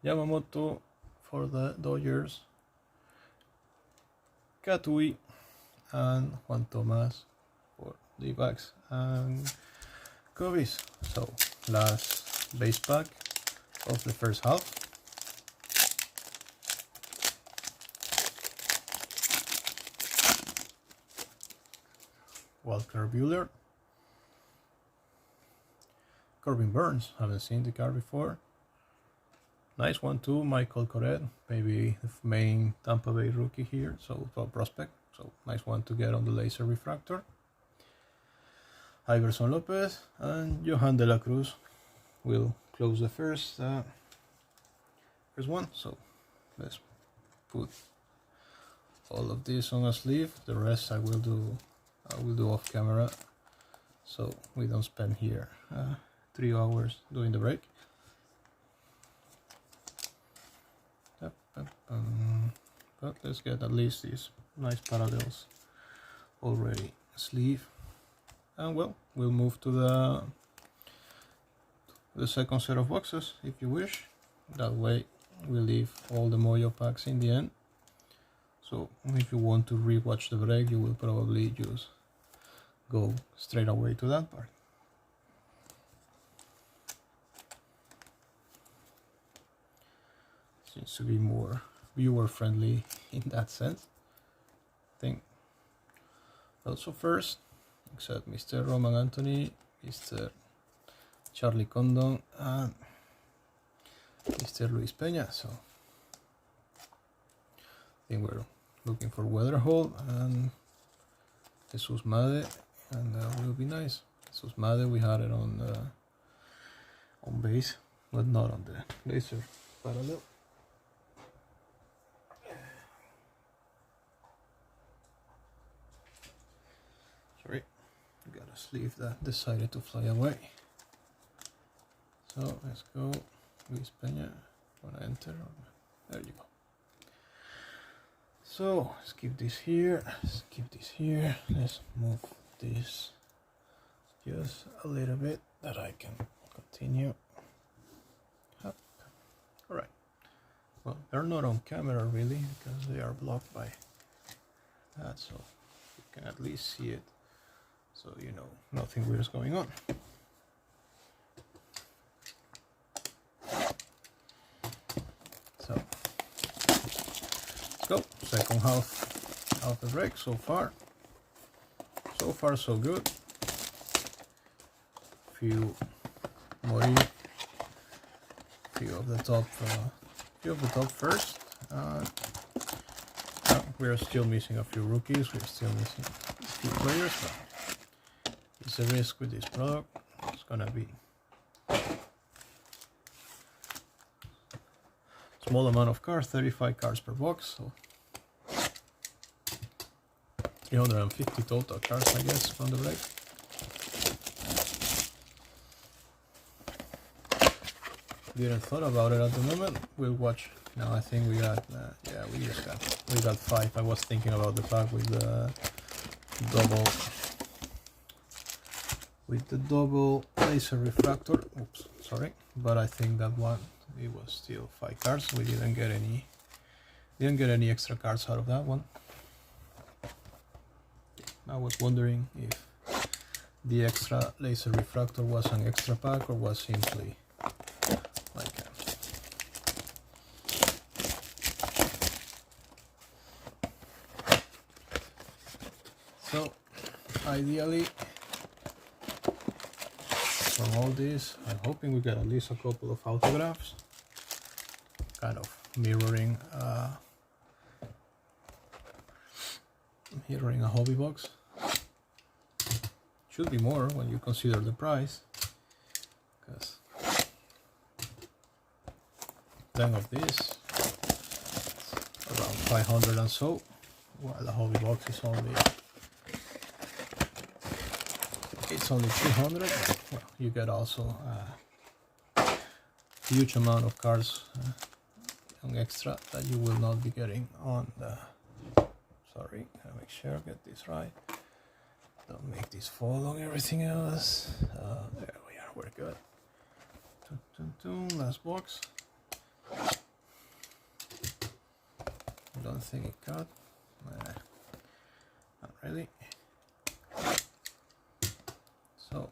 Yamamoto for the Dodgers, Katui and Juan Tomas for the Bucks and Cubbies. So last base pack of the first half. Walker Buehler, Corbin Burns, haven't seen the card before. Nice one too, Michael Correa, maybe the main Tampa Bay rookie here, so top prospect. So nice one to get on the laser refractor. Iverson Lopez and Johan De La Cruz will close the first one. So let's put all of this on a sleeve. The rest I will do off camera, so we don't spend here 3 hours doing the break. But let's get at least these nice parallels already sleeve, and well, we'll move to the second set of boxes if you wish. That way we leave all the Mojo packs in the end, so if you want to rewatch the break, you will probably just go straight away to that part. Seems to be more viewer friendly in that sense, I think. Also first, except Mr. Roman Anthony, Mr. Charlie Condon, and Mr. Luis Peña. So I think we're looking for Weatherhold and Jesus Made, and that will be nice. Jesus Made, we had it on base, but not on the laser parallel. Sorry, got a sleeve that decided to fly away. So let's go, Luis Peña, wanna enter? There you go. So let's keep this here, let's move this just a little bit that I can continue. Up. All right, well, they're not on camera really because they are blocked by that, so you can at least see it, so you know nothing weird is going on. So let's go. Second half of the break so far. So far so good. Few Mori, few of the top first. We're still missing a few rookies. We're still missing a few players. But it's a risk with this product. It's gonna be small amount of cards, 35 cards per box, so 350 total cards, I guess, from the break. Didn't thought about it at the moment. We'll watch. Now I think we got yeah, we got 5. I was thinking about the pack with the double laser refractor. Oops, sorry, but I think that one, it was still 5 cards. We didn't get any extra cards out of that one. I was wondering if the extra laser refractor was an extra pack or was simply like a... So ideally from all this, I'm hoping we get at least a couple of autographs, kind of mirroring a hobby box. Should be more when you consider the price, because then of this around 500 and so, while the hobby box is only 200. Well, you get also a huge amount of cards on extra that you will not be getting on the... Sorry, I'll make sure I get this right. Don't make this fall on everything else. There we are, we're good. Last box. Don't think it cut. Nah, not really. So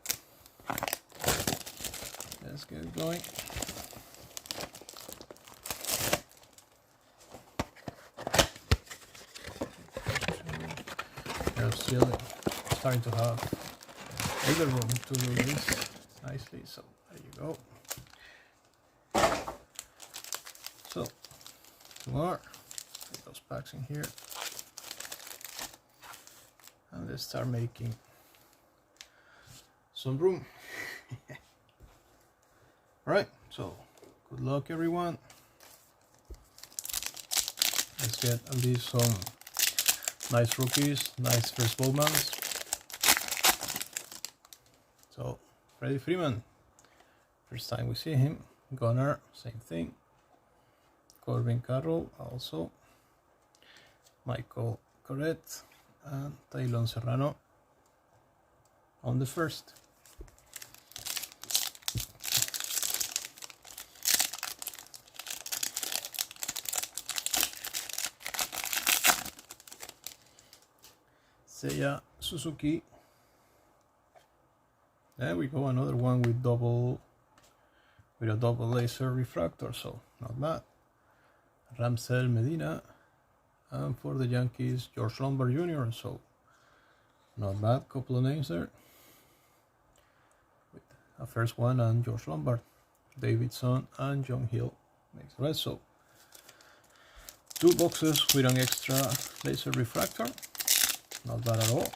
let's get it going. I'm still starting to have bigger room to do this nicely, so there you go. So, two more. Put those packs in here. And let's start making some room. Alright, so good luck everyone. Let's get at least some nice rookies, nice first Bowmans. So, Freddie Freeman, first time we see him. Gunnar, same thing. Corbin Carroll, also. Michael Corrett and Taylon Serrano on the first. Seiya Suzuki. There we go, another one with a double laser refractor, so not bad. Ramsel Medina, and for the Yankees, George Lombard Jr., so not bad, couple of names there. With a first one and George Lombard, Davidson and John Hill makes the rest. So two boxes with an extra laser refractor. Not bad at all.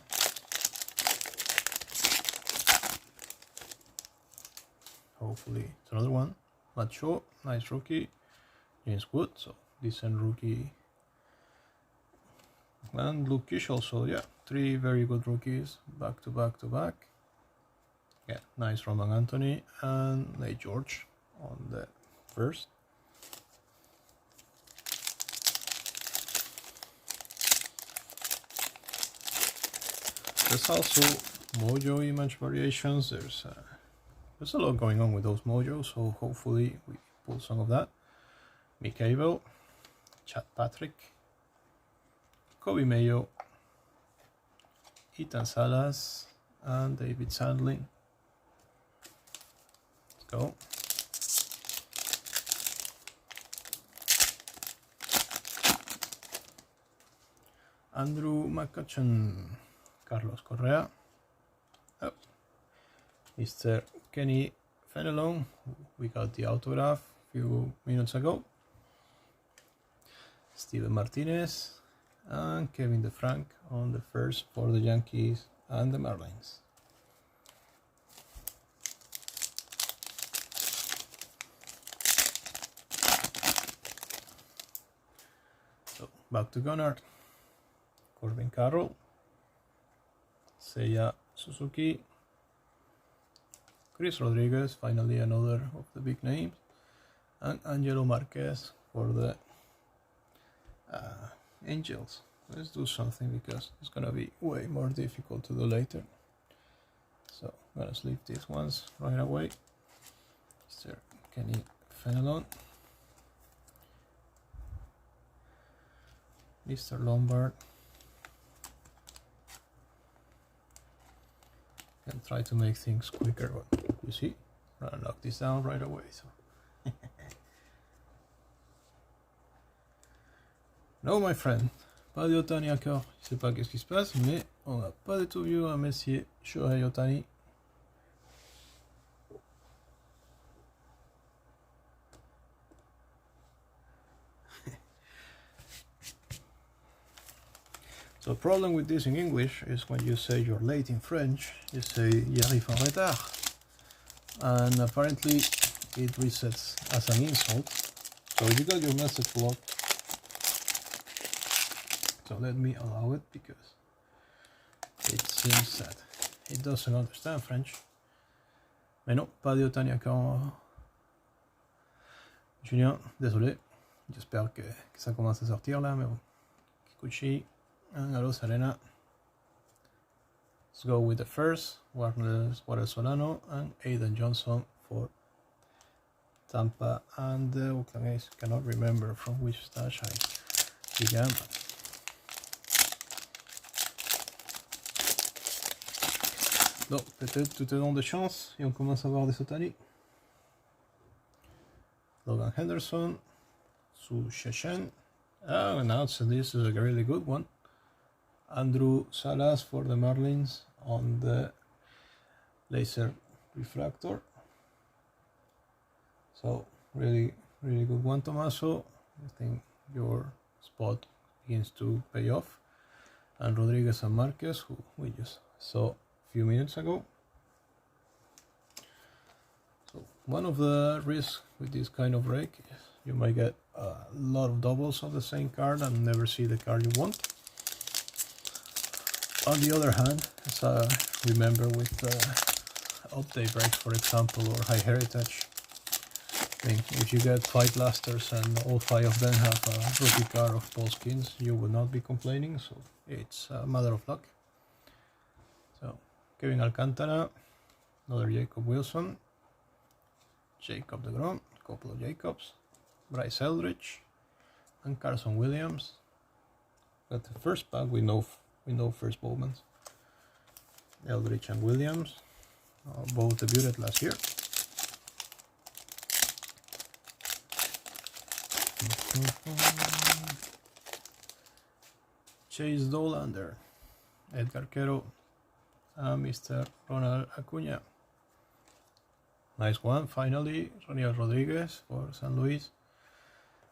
Hopefully it's another one. Matt Shaw, nice rookie. James Wood, so decent rookie. And Luke Kish also, yeah. Three very good rookies, back to back to back. Yeah, nice Roman Anthony and Nate George on the first. There's also Mojo image variations. There's a lot going on with those Mojos, so hopefully we pull some of that. Mick Abel, Chad Patrick, Kobe Mayo, Ethan Salas, and David Sandlin. Let's go. Andrew McCutcheon, Carlos Correa, oh, Mr. Kenny Fenelon, we got the autograph a few minutes ago, Steven Martinez, and Kevin DeFrank on the first for the Yankees and the Marlins. So back to Gunnar, Corbin Carroll, Seiya Suzuki, Chris Rodriguez, finally another of the big names, and Angelo Marquez for the Angels. Let's do something because it's gonna be way more difficult to do later. So I'm gonna sleep these ones right away. Mr. Kenny Fenelon, Mr. Lombard, and try to make things quicker. But you see, I'm gonna knock this down right away. So. No, my friend, pas de Otani encore. Je sais pas qu'est-ce qui se passe, mais on n'a pas de tout vieux à Messier Shohei Otani. So the problem with this in English is when you say you're late in French, you say il arrive en retard. And apparently it resets as an insult. So you got your message blocked. So let me allow it because it seems that it doesn't understand French. Mais non, pas de Otani encore. Julien, désolé. J'espère que ça commence à sortir là, mais bon. Kikuchi and Alonso Arena. Let's go with the first. Warner Solano and Aiden Johnson for Tampa and the Oakland A's. Cannot remember from which stash I began. Donc peut-être tout au long de chance et on commence à voir des Otani. Logan Henderson, Su Sheshen. Oh, now so this is a really good one. Andrew Salas for the Marlins on the laser refractor. So really good one, Tommaso. I think your spot begins to pay off. And Rodriguez and Marquez, who we just saw a few minutes ago. So one of the risks with this kind of break is you might get a lot of doubles of the same card and never see the card you want. On the other hand, as I remember with update breaks, for example, or High Heritage, I mean, if you get 5 blasters and all 5 of them have a rookie card of Paul Skins, you would not be complaining, so it's a matter of luck. So, Kevin Alcantara, another Jacob Wilson, Jacob deGrom, a couple of Jacobs, Bryce Eldridge, and Carson Williams. But the first pack we know first Bowmans. Eldridge and Williams, both debuted last year. Chase Dolander, Edgar Quero, and Mr. Ronald Acuna. Nice one, finally, Roniel Rodriguez for San Luis,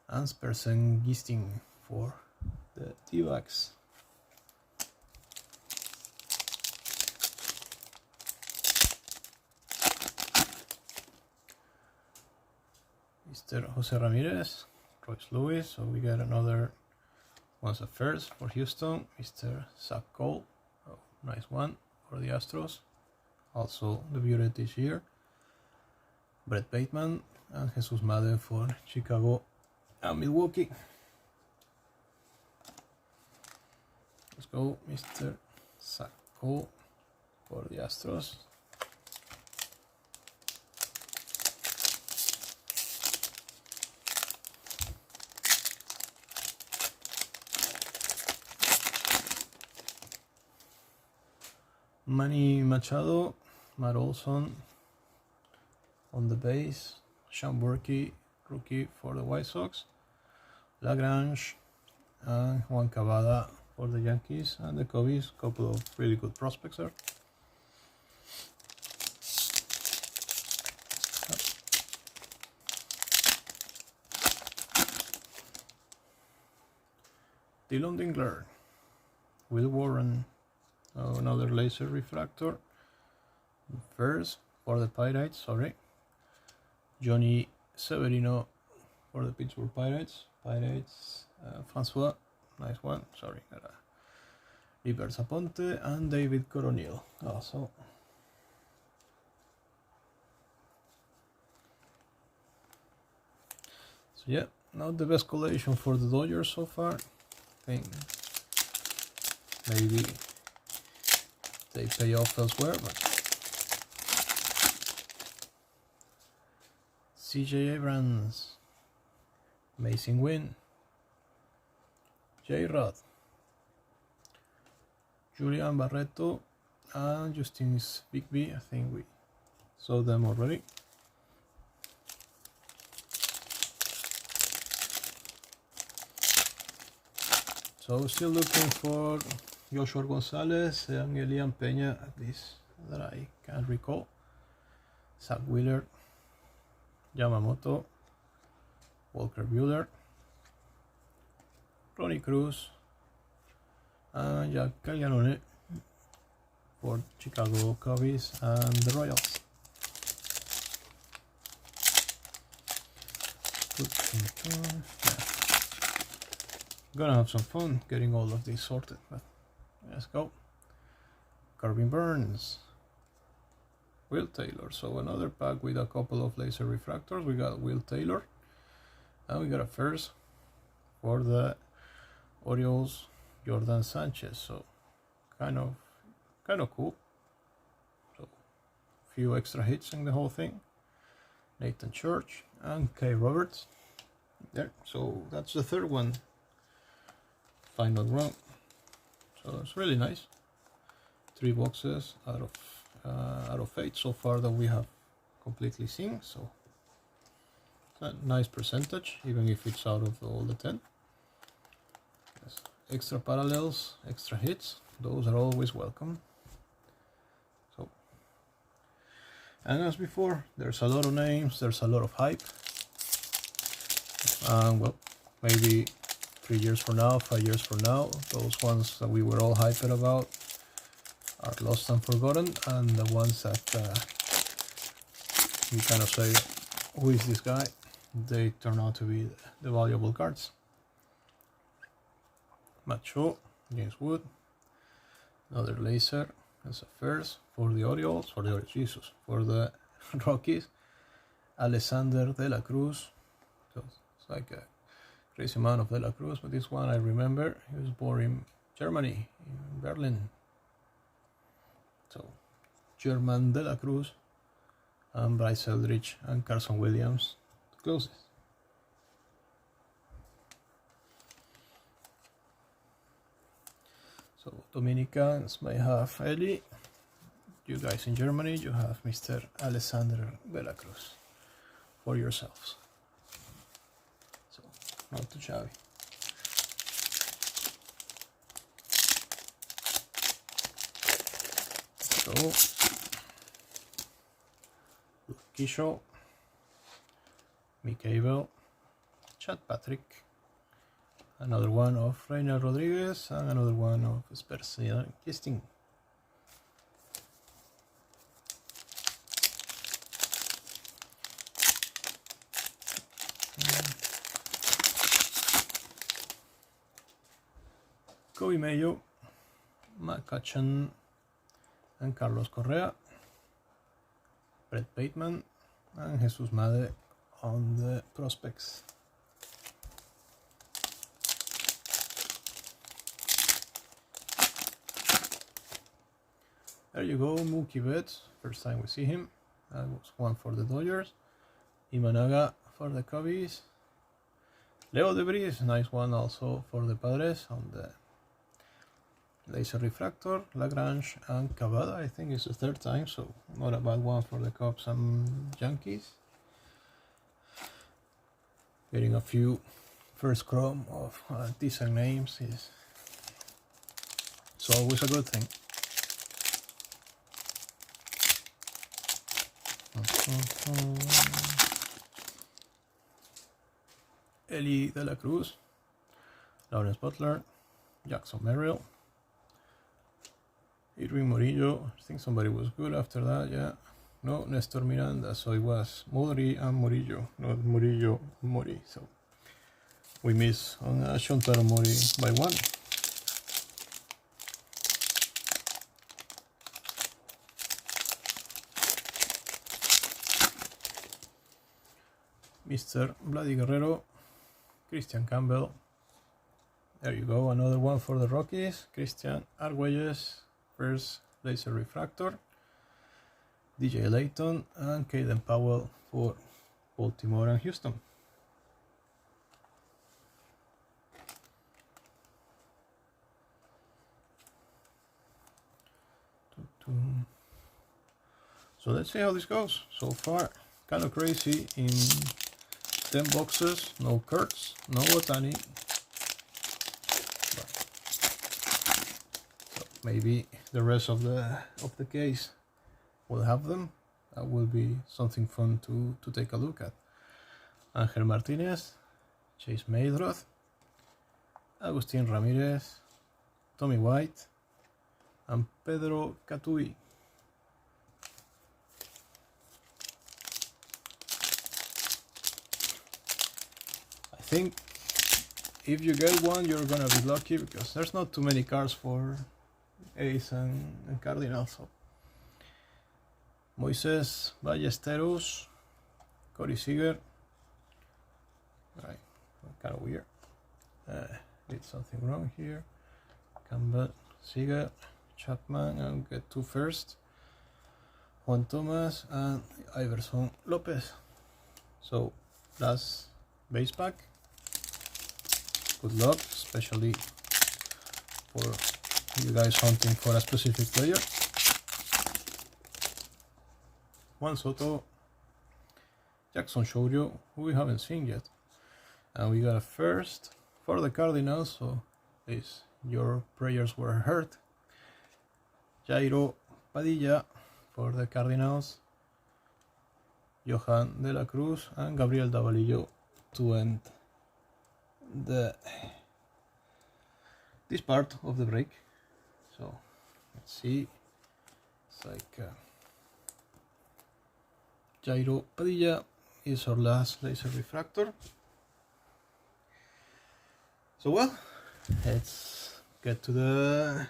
and Spencer Gisting for the D-backs. Mr. Jose Ramirez, Royce Lewis, so we got another one's a first for Houston. Mr. Zach Cole, oh, nice one for the Astros, also debuted this year. Brett Bateman and Jesus Madden for Chicago and Milwaukee. Let's go, Mr. Zach Cole for the Astros. Manny Machado, Matt Olson on the base, Sean Burkey, rookie for the White Sox, Lagrange, and Juan Cavada for the Yankees, and the Cubbies, a couple of really good prospects there. Dylan Dingler, Will Warren, another laser refractor, first for the Pirates, Johnny Severino for the Pittsburgh Pirates, Francois, nice one, River Zaponte, and David Coronel also. So yeah, not the best collation for the Dodgers so far. I think maybe they pay off elsewhere, but CJ Abrams, amazing win. J-Rod, Julian Barreto, and Justine's Big B. I think we saw them already. So still looking for Joshua Gonzalez and Elian Peña, at least that I can recall. Zach Wheeler, Yamamoto, Walker Buehler, Ronnie Cruz, and Jack Gallianone for Chicago Cubs and the Royals. Yeah. Gonna have some fun getting all of these sorted, but let's go. Corbin Burns, Will Taylor. So another pack with a couple of laser refractors. We got Will Taylor, and we got a first for the Orioles, Jordan Sanchez. So kind of cool. So few extra hits in the whole thing. Nathan Church and Kay Roberts there. So that's the third one. Final round. So it's really nice. 3 boxes out of 8 so far that we have completely seen. So it's a nice percentage, even if it's out of all the 10. Yes. Extra parallels, extra hits. Those are always welcome. So, and as before, there's a lot of names. There's a lot of hype. Well, maybe 3 years from now, 5 years from now, those ones that we were all hyped about are lost and forgotten, and the ones that we kind of say, who is this guy? They turn out to be the valuable cards. Matt Shaw, James Wood, another laser as a first for the Orioles, for the Rockies, Alexander De La Cruz. So it's like a crazy amount of De La Cruz, but this one I remember, he was born in Germany, in Berlin. So, German De La Cruz, and Bryce Eldridge and Carson Williams to close this. So, Dominicans may have Eli. You guys in Germany, you have Mr. Alexander De La Cruz for yourselves. So, not too shabby. So, Kisho, Mikhail, Chad Patrick, another one of Reina Rodriguez, and another one of Spencer Kisting. Kobe Mayo, Matt Cutchan, and Carlos Correa, Brett Bateman, and Jesus Made on the prospects. There you go, Mookie Betts, first time we see him. That was one for the Dodgers. Imanaga for the Cubbies. Leo Debris, nice one also for the Padres on the laser refractor. Lagrange and Cavada, I think it's the third time, so not a bad one for the Cubs and Yankees. Getting a few first chrome of decent names is always a good thing. Eli De La Cruz, Lawrence Butler, Jackson Merrill, Edwin Murillo. I think somebody was good after that, yeah. No, Nestor Miranda, so it was Mori and Murillo, not Murillo, Mori. So we miss on Shontaro Mori by one. Mr. Vladdy Guerrero, Christian Campbell. There you go, another one for the Rockies. Christian Arguelles, first laser refractor. DJ Layton and Caden Powell for Baltimore and Houston. So let's see how this goes. So far, kind of crazy. In 10 boxes, no cards, no Otani. So maybe the rest of the case will have them. That will be something fun to take a look at. Angel Martinez, Chase Maydroth, Agustin Ramirez, Tommy White, and Pedro Catui. I think if you get one, you're gonna be lucky because there's not too many cards for Ace and Cardinal. So Moises Ballesteros, Corey Seager. Right, kind of weird. Did something wrong here. Campbell, Seager, Chapman, and get two first. Juan Thomas and Iverson Lopez. So that's base pack. Good luck, especially for you guys hunting for a specific player. Juan Soto, Jackson Shoujo, who we haven't seen yet. And we got a first for the Cardinals, so at least your prayers were heard. Jairo Padilla for the Cardinals. Johan de la Cruz and Gabriel Davalillo to end this part of the break. So let's see. It's like Jairo Padilla is our last laser refractor. So well, let's get to the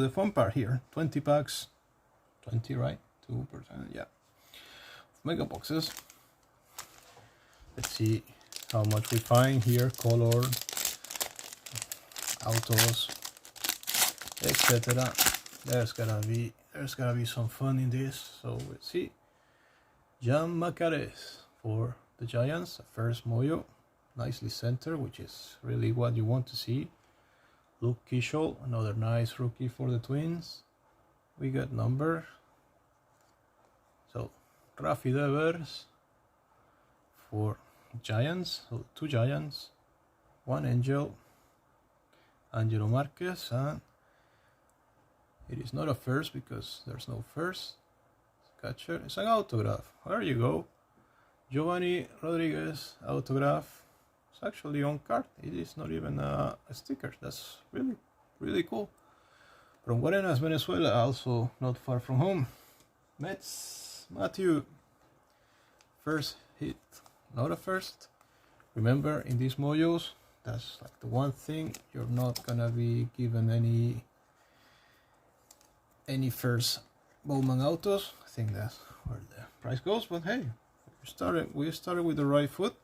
fun part here. 20 packs, 20 right? 2%, yeah. Mega boxes. Let's see how much we find here. Color, autos, etc. There's gotta be some fun in this. So let's see. Jan Macares for the Giants, first Moyo. Nicely centered, which is really what you want to see. Luke Kishel, another nice rookie for the Twins. We got number. So Rafi Devers for Giants. So two Giants, one Angel, Angelo Marquez, and it is not a first because there's no first. Catcher, it's an autograph. There you go. Giovanni Rodriguez autograph. It's actually on card. It is not even a sticker. That's really cool. From Guarenas, Venezuela, also not far from home. Mets, Matthew. First hit, not a first. Remember, in these mojos, that's like the one thing you're not gonna be given any first Bowman autos. I think that's where the price goes. But hey, we started with the right foot.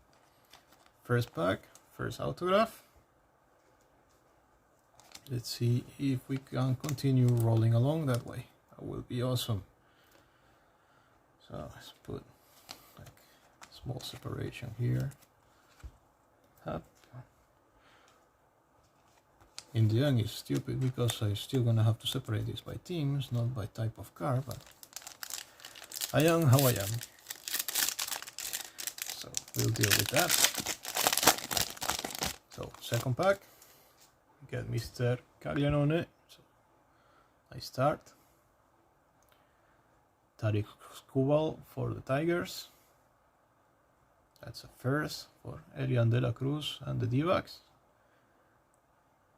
First pack, first autograph. Let's see if we can continue rolling along that way. That will be awesome. So let's put like small separation here. Up. In the end, it's stupid because I'm still gonna have to separate this by teams, not by type of car. But I am how I am. So we'll deal with that. So second pack, we get Mr. Caglianone. So I start. Tariq Skubal for the Tigers. That's a first for Elian De La Cruz and the D-backs.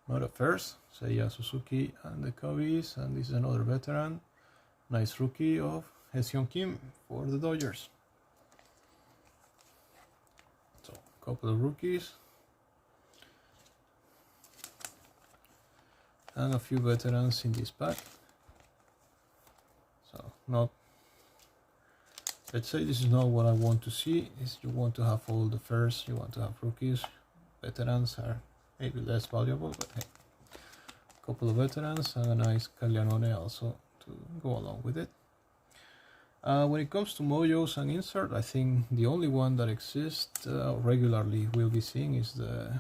Not a first, Seiya Suzuki and the Cubbies, and this is another veteran. Nice rookie of Hyeseon Kim for the Dodgers. So a couple of rookies. And a few veterans in this pack. So not, let's say this is not what I want to see. Is you want to have all the first, you want to have rookies. Veterans are maybe less valuable, but hey, a couple of veterans and a nice Caglianone also to go along with it. When it comes to mojos and insert, I think the only one that exists regularly we'll be seeing is the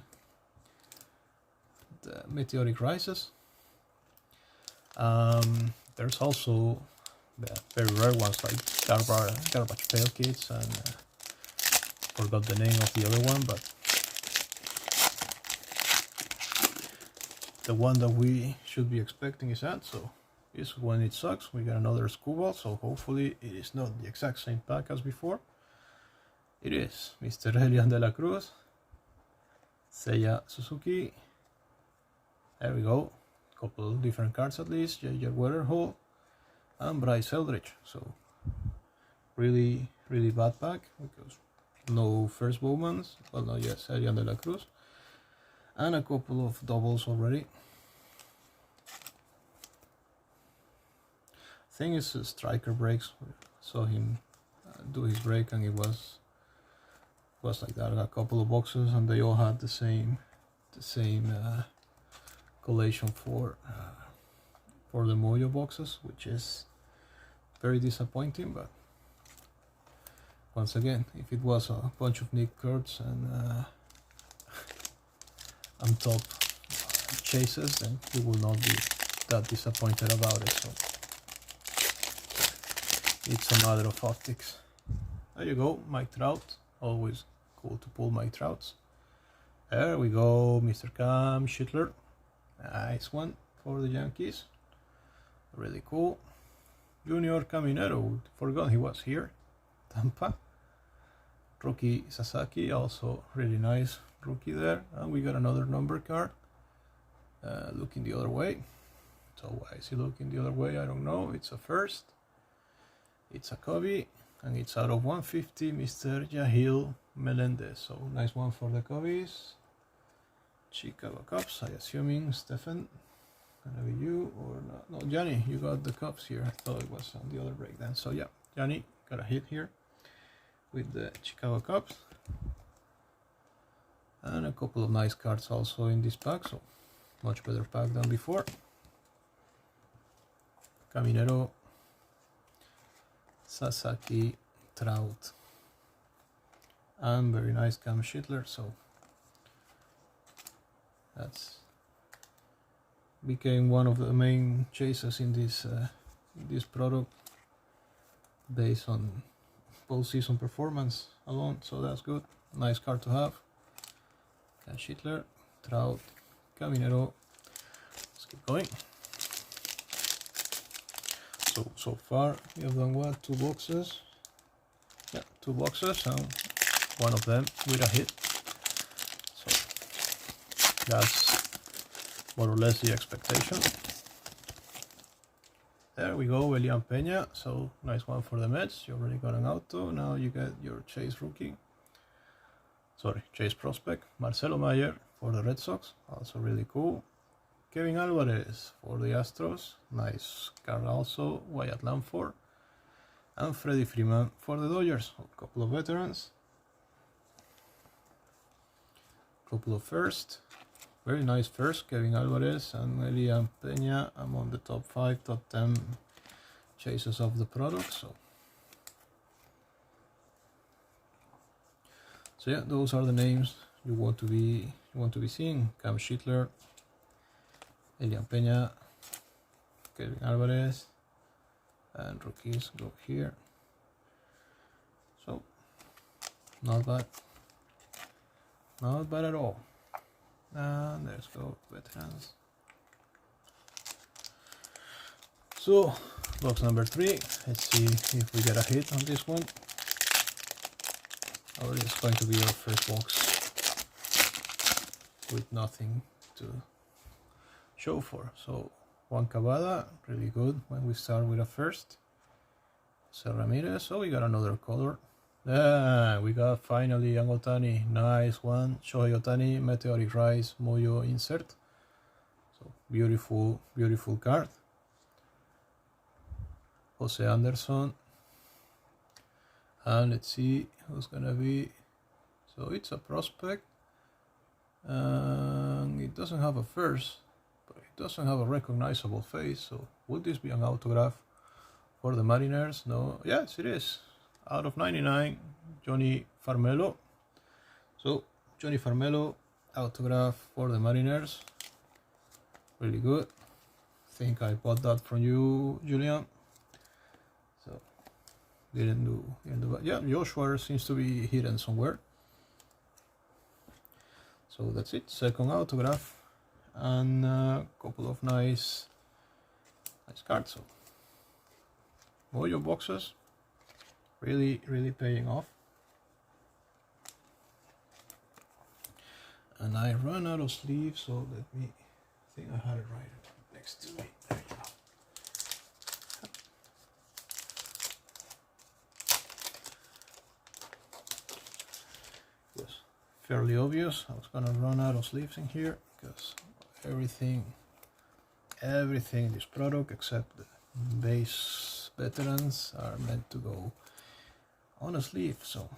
Meteoric Rises. There's also the very rare ones like garbage pail kits, and forgot the name of the other one, but the one that we should be expecting is that. So this when it sucks, we got another Scuball, so hopefully it is not the exact same pack as before. It is Mr. Elian de la Cruz, Seiya Suzuki. There we go. Couple different cards at least. J.J. Weatherhall and Bryce Eldridge. So really bad pack because no first Bowmans. Well, no, yes, Elian de la Cruz, and a couple of doubles already. Thing is, striker breaks. Saw him do his break, and it was like that. A couple of boxes, and they all had the same collation for the Mojo boxes, which is very disappointing. But once again, if it was a bunch of Nick Kurtz and top chases, then you will not be that disappointed about it. So it's a matter of optics. There you go, Mike Trout. Always cool to pull Mike Trouts. There we go, Mr. Cam Schittler. Nice one for the Yankees. Really cool. Junior Caminero. Forgot he was here. Tampa. Rookie Sasaki. Also really nice rookie there. And we got another number card. Looking the other way. So why is he looking the other way? I don't know. It's a first. It's a Cubby. And it's out of 150, Mr. Yahil Melendez. So nice one for the Cubbies. Chicago Cubs, I assuming Stefan, gonna be you or not? No, Johnny, you got the Cubs here. I thought it was on the other break then. So yeah, Johnny got a hit here with the Chicago Cubs, and a couple of nice cards also in this pack. So much better pack than before. Caminero, Sasaki, Trout, and very nice Cam Schittler. So that's became one of the main chases in this product based on postseason performance alone. So that's good. Nice card to have. Cam Schittler, Trout, Caminero. Let's keep going. So far we have done what? 2 boxes. Yeah, 2 boxes and one of them with a hit. So that's more or less the expectation. There we go, Elian Peña. So nice one for the Mets. You already got an auto. Now you get your Chase rookie. Sorry, Chase prospect. Marcelo Mayer for the Red Sox. Also really cool. Kevin Alvarez for the Astros. Nice card also. Wyatt Langford. And Freddie Freeman for the Dodgers. A couple of veterans. Couple of first. Very nice first. Kevin Alvarez and Elian Peña among the top 5, top 10 chases of the product. So yeah, those are the names you want to be seeing. Cam Schittler, Elian Peña, Kevin Alvarez, and rookies go here. So not bad at all. And let's go veterans. So box number 3. Let's see if we get a hit on this one, or it's going to be our first box with nothing to show for. So Juan Cavada, really good when we start with a first. So Ramirez. So we got another color. We got finally an Otani. Nice one. Shohei Otani, Meteoric Rise, Mojo insert. So beautiful card. Jose Anderson. And let's see who's gonna be. So it's a prospect. And it doesn't have a first, but it doesn't have a recognizable face. So would this be an autograph for the Mariners? No. Yes, it is. Out of 99, Johnny Farmelo. So Johnny Farmelo autograph for the Mariners. Really good. think I bought that from you, Julian. So didn't do yeah, Joshua seems to be hidden somewhere. So that's it, second autograph, and a couple of nice cards. So Mojo boxes, really paying off. And I ran out of sleeves, so let me, I think I had it right next to me. There you go. It was fairly obvious I was gonna run out of sleeves in here because everything in this product except the base veterans are meant to go on a sleeve, so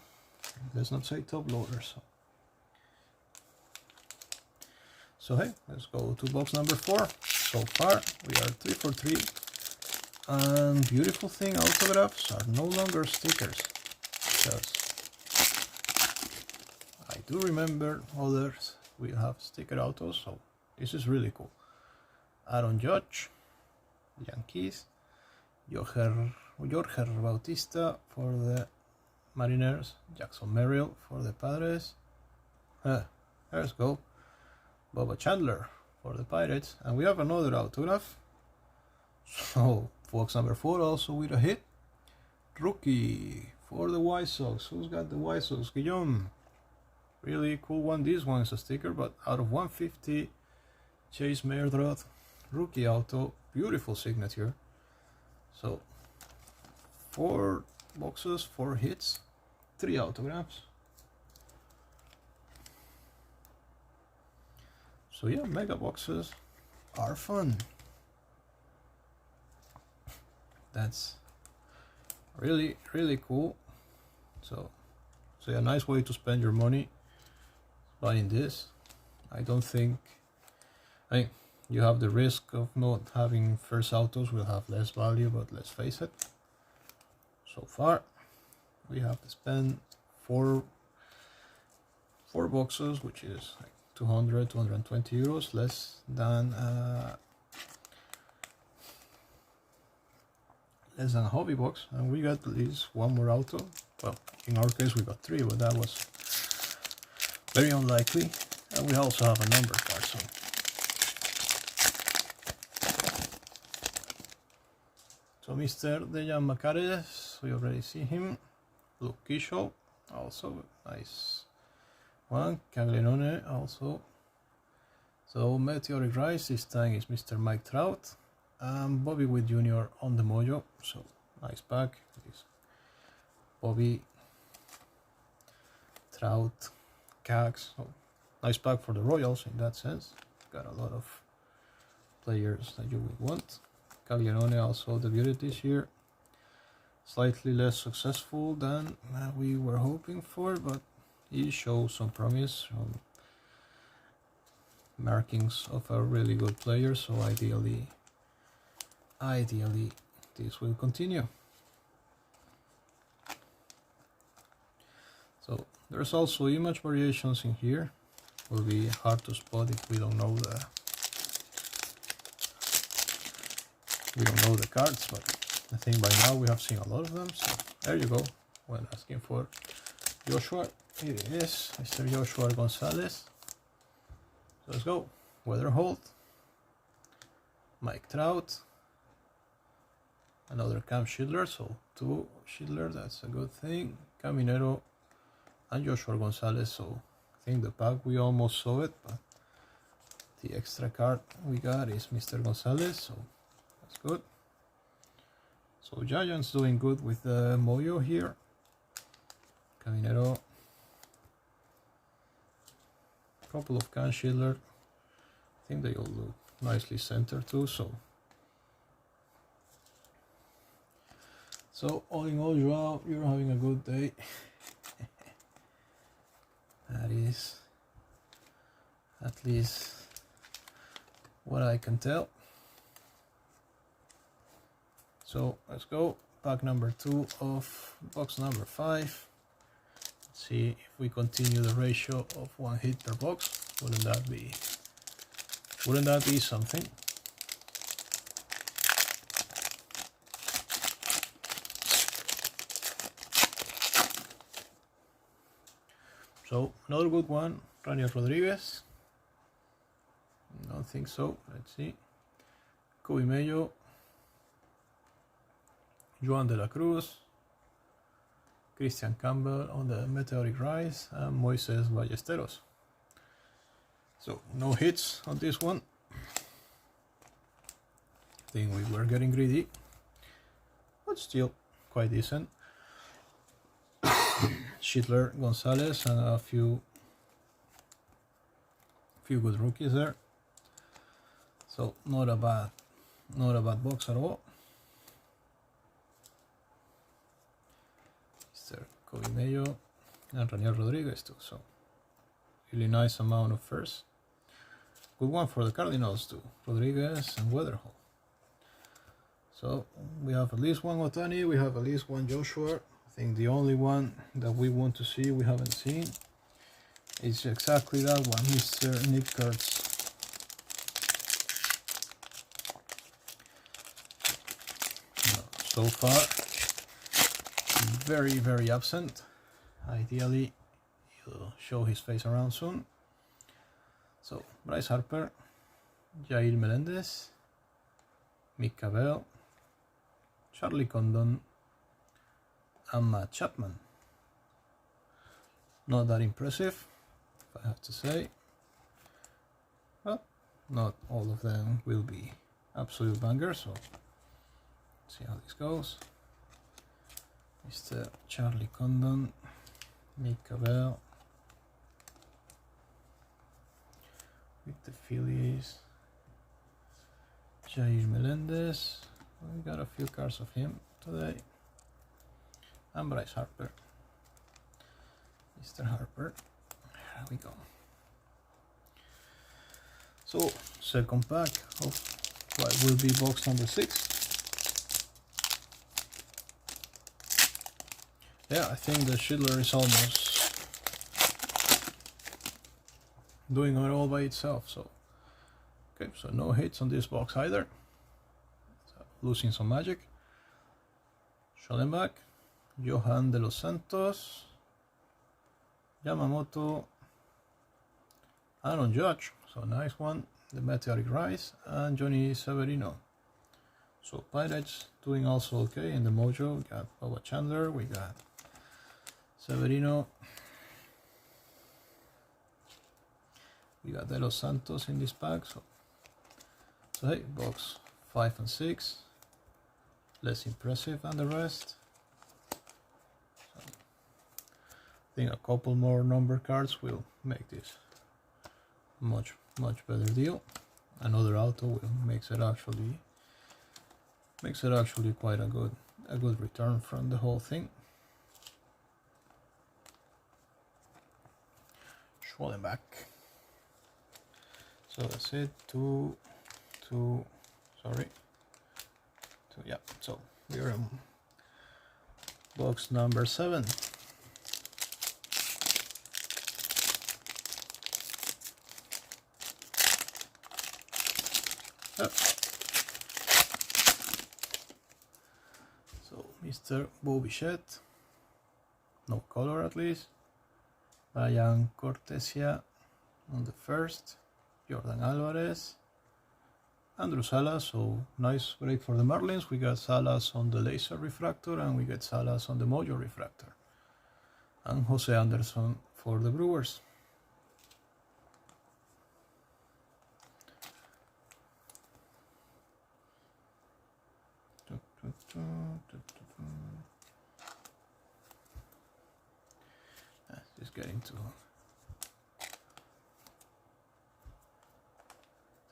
let's not say top loaders. So hey, let's go to box number 4. So far we are 3 for 3, and beautiful thing, autographs are no longer stickers, because I do remember others will have sticker autos, so this is really cool. Aaron Judge, Yankees, Jorge Bautista for the Mariners, Jackson Merrill for the Padres, let's go, Bubba Chandler for the Pirates, and we have another autograph. So box number 4 also with a hit. Rookie for the White Sox. Who's got the White Sox? Guillaume. Really cool one. This one is a sticker, but out of 150, Chase Merdroth, rookie auto, beautiful signature. So 4 boxes, 4 hits, 3 autographs. So yeah, mega boxes are fun. That's really cool. So yeah, nice way to spend your money buying this. I don't think, you have the risk of not having first autos will have less value, but let's face it, so far we have to spend 4 boxes, which is like 220 euros, less than a hobby box, and we got at least 1 more auto. Well, in our case we got 3, but that was very unlikely. And we also have a number card. So Mr. Dejan Macares, we already see him. Luke Kershaw, also nice one. Caglianone also. So Meteoric Rise, this time is Mr. Mike Trout. And Bobby Witt Jr. on the Mojo, so nice pack. This Bobby, Trout, Cags, so nice pack for the Royals in that sense. Got a lot of players that you would want. Caglianone also debuted this year. Slightly less successful than we were hoping for, but he shows some promise, some markings of a really good player, so ideally this will continue. So there's also image variations in here. Will be hard to spot if we don't know the cards, but I think by now we have seen a lot of them. So there you go. When asking for Joshua, here it is, Mr. Joshua Gonzalez. So let's go. Weatherholt, Mike Trout, another Cam Schindler, so 2 Schindler, that's a good thing. Caminero and Joshua Gonzalez, so I think the pack we almost saw it, but the extra card we got is Mr. Gonzalez, so that's good. So Giants doing good with the Mojo here. Caminero, couple of Cam Schindler. I think they all look nicely centered too, so all in all, Joao, you're having a good day. That is at least what I can tell. So let's go, pack number 2 of box number 5. Let's see if we continue the ratio of 1 hit per box. Wouldn't that be something? So another good one, Ranier Rodriguez. Don't think so. Let's see. Kobe Mayo, Joan de la Cruz, Christian Campbell on the Meteoric Rise, and Moises Ballesteros. So no hits on this one. I think we were getting greedy, but still quite decent. Schindler, Gonzalez, and a few good rookies there. So not a bad box at all. Mr. Kobe Mayo and Ranier Rodriguez too. So really nice amount of first. Good one for the Cardinals too. Rodriguez and Weatherhall. So we have at least one Otani, we have at least one Joshua. I think the only one that we want to see, we haven't seen, is exactly that one, Mr. Nick Kurtz. So far, very absent. Ideally, he'll show his face around soon. So, Bryce Harper, Jair Melendez, Mick Cavell, Charlie Condon, and Matt Chapman. Not that impressive, if I have to say. But not all of them will be absolute bangers, so let's see how this goes. Mr. Charlie Condon, Mick Cavell with the Phillies, Jair Melendez. We got a few cards of him today. And Bryce Harper. Mr. Harper. Here we go. So, second pack of what will be box number 6. Yeah, I think the Schindler is almost doing it all by itself. So, okay, so no hits on this box either. So, losing some magic. Schollenbach, Johan de los Santos, Yamamoto, Aaron Judge, so nice one, the Meteoric Rise, and Johnny Severino. So Pirates doing also okay in the Mojo. We got Bubba Chandler, we got Severino, we got De Los Santos in this pack. So hey, box 5 and 6, less impressive than the rest. So, I think a couple more number cards will make this much better deal. Another auto will makes it actually quite a good return from the whole thing. Schwallenbach. So that's it. Two. Yeah. So we're in box number 7. So Mr. Bo Bichette, no color at least. Brian Cortesia on the first. Jordan Alvarez. Andrew Salas, so nice break for the Marlins. We got Salas on the laser refractor and we get Salas on the Mojo refractor. And Jose Anderson for the Brewers. Just getting to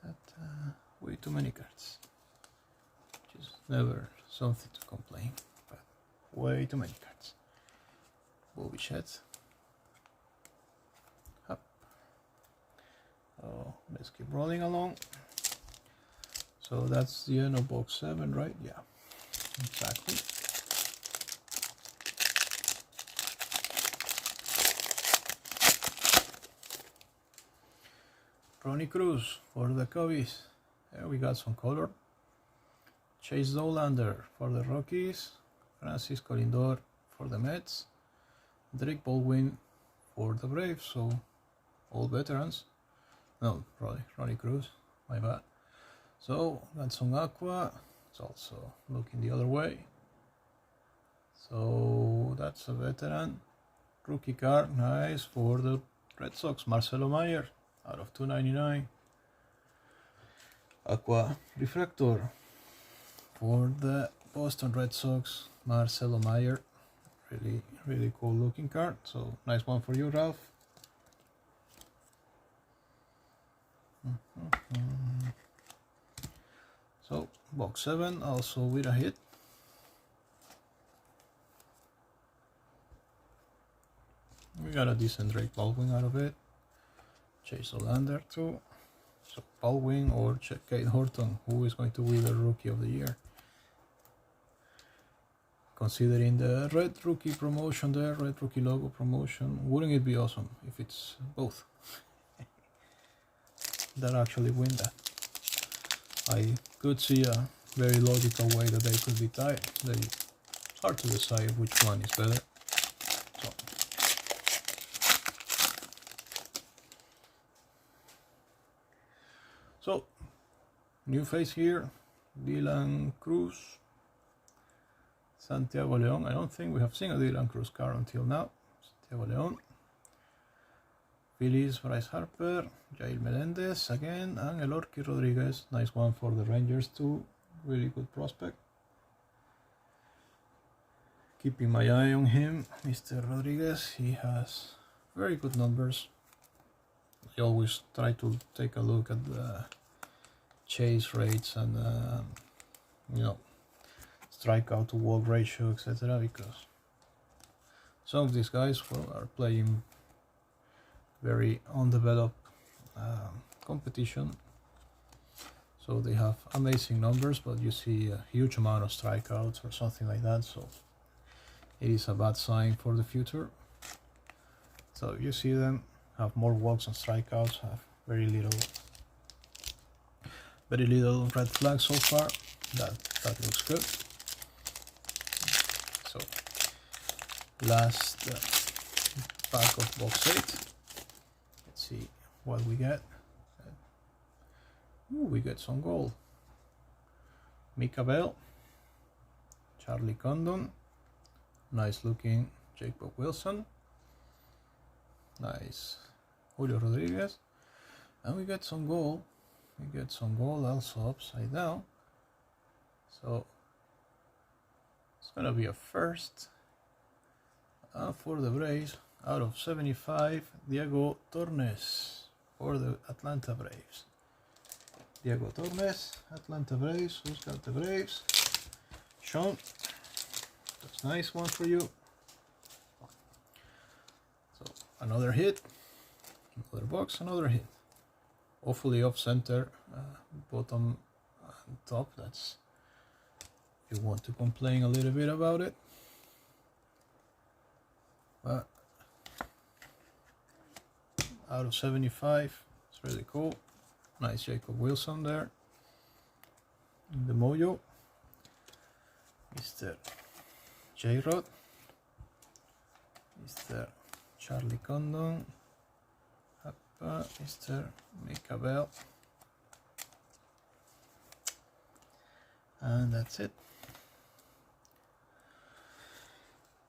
that way too many cards. Just never something to complain, but way too many cards. Bobby Sheds. Up. Oh, let's keep rolling along. So that's the end of box 7, right? Yeah, exactly. Ronnie Cruz for the Cubbies. There we got some color. Chase Dollander for the Rockies. Francisco Lindor for the Mets. Drake Baldwin for the Braves, so all veterans. No, Ronnie Cruz, my bad. So got some Aqua. It's also looking the other way. So that's a veteran. Rookie card, nice for the Red Sox, Marcelo Mayer out of 299. Aqua Refractor for the Boston Red Sox, Marcelo Mayer. Really cool looking card. So nice one for you, Ralph. So box 7 also with a hit. We got a decent Drake Baldwin out of it. Chase Olander too. So Baldwin or Kate Horton, who is going to be the Rookie of the Year? Considering the red rookie promotion there, red rookie logo promotion, wouldn't it be awesome if it's both? That actually win that. I could see a very logical way that they could be tied. It's hard to decide which one is better. So new face here, Dylan Cruz, Santiago León. I don't think we have seen a Dylan Cruz card until now. Santiago León. Phillies, Bryce Harper, Jair Melendez again, and Elorki Rodriguez. Nice one for the Rangers too. Really good prospect. Keeping my eye on him, Mr. Rodriguez. He has very good numbers. I always try to take a look at the chase rates and strikeout to walk ratio, etc. Because some of these guys are playing very undeveloped competition, so they have amazing numbers, but you see a huge amount of strikeouts or something like that, so it is a bad sign for the future. So you see them have more walks and strikeouts, have very little red flags so far. That looks good. So last pack of box 8. Let's see what we get. Ooh, we get some gold. Mika Bell, Charlie Condon, nice looking Jacob Wilson, nice Julio Rodriguez, and we get some gold. We get some gold also upside down. So it's gonna be a first for the Braves out of 75. Diego Tornes for the Atlanta Braves. Diego Tornes, Atlanta Braves. Who's got the Braves? Sean. That's a nice one for you. So another hit, another box, another hit. Hopefully off center, bottom and top. That's if you want to complain a little bit about it. But out of 75, it's really cool. Nice Jacob Wilson there. In the Mojo, Mr. J-Rod, Mr. Charlie Condon, Mr. Mika Bell, and that's it.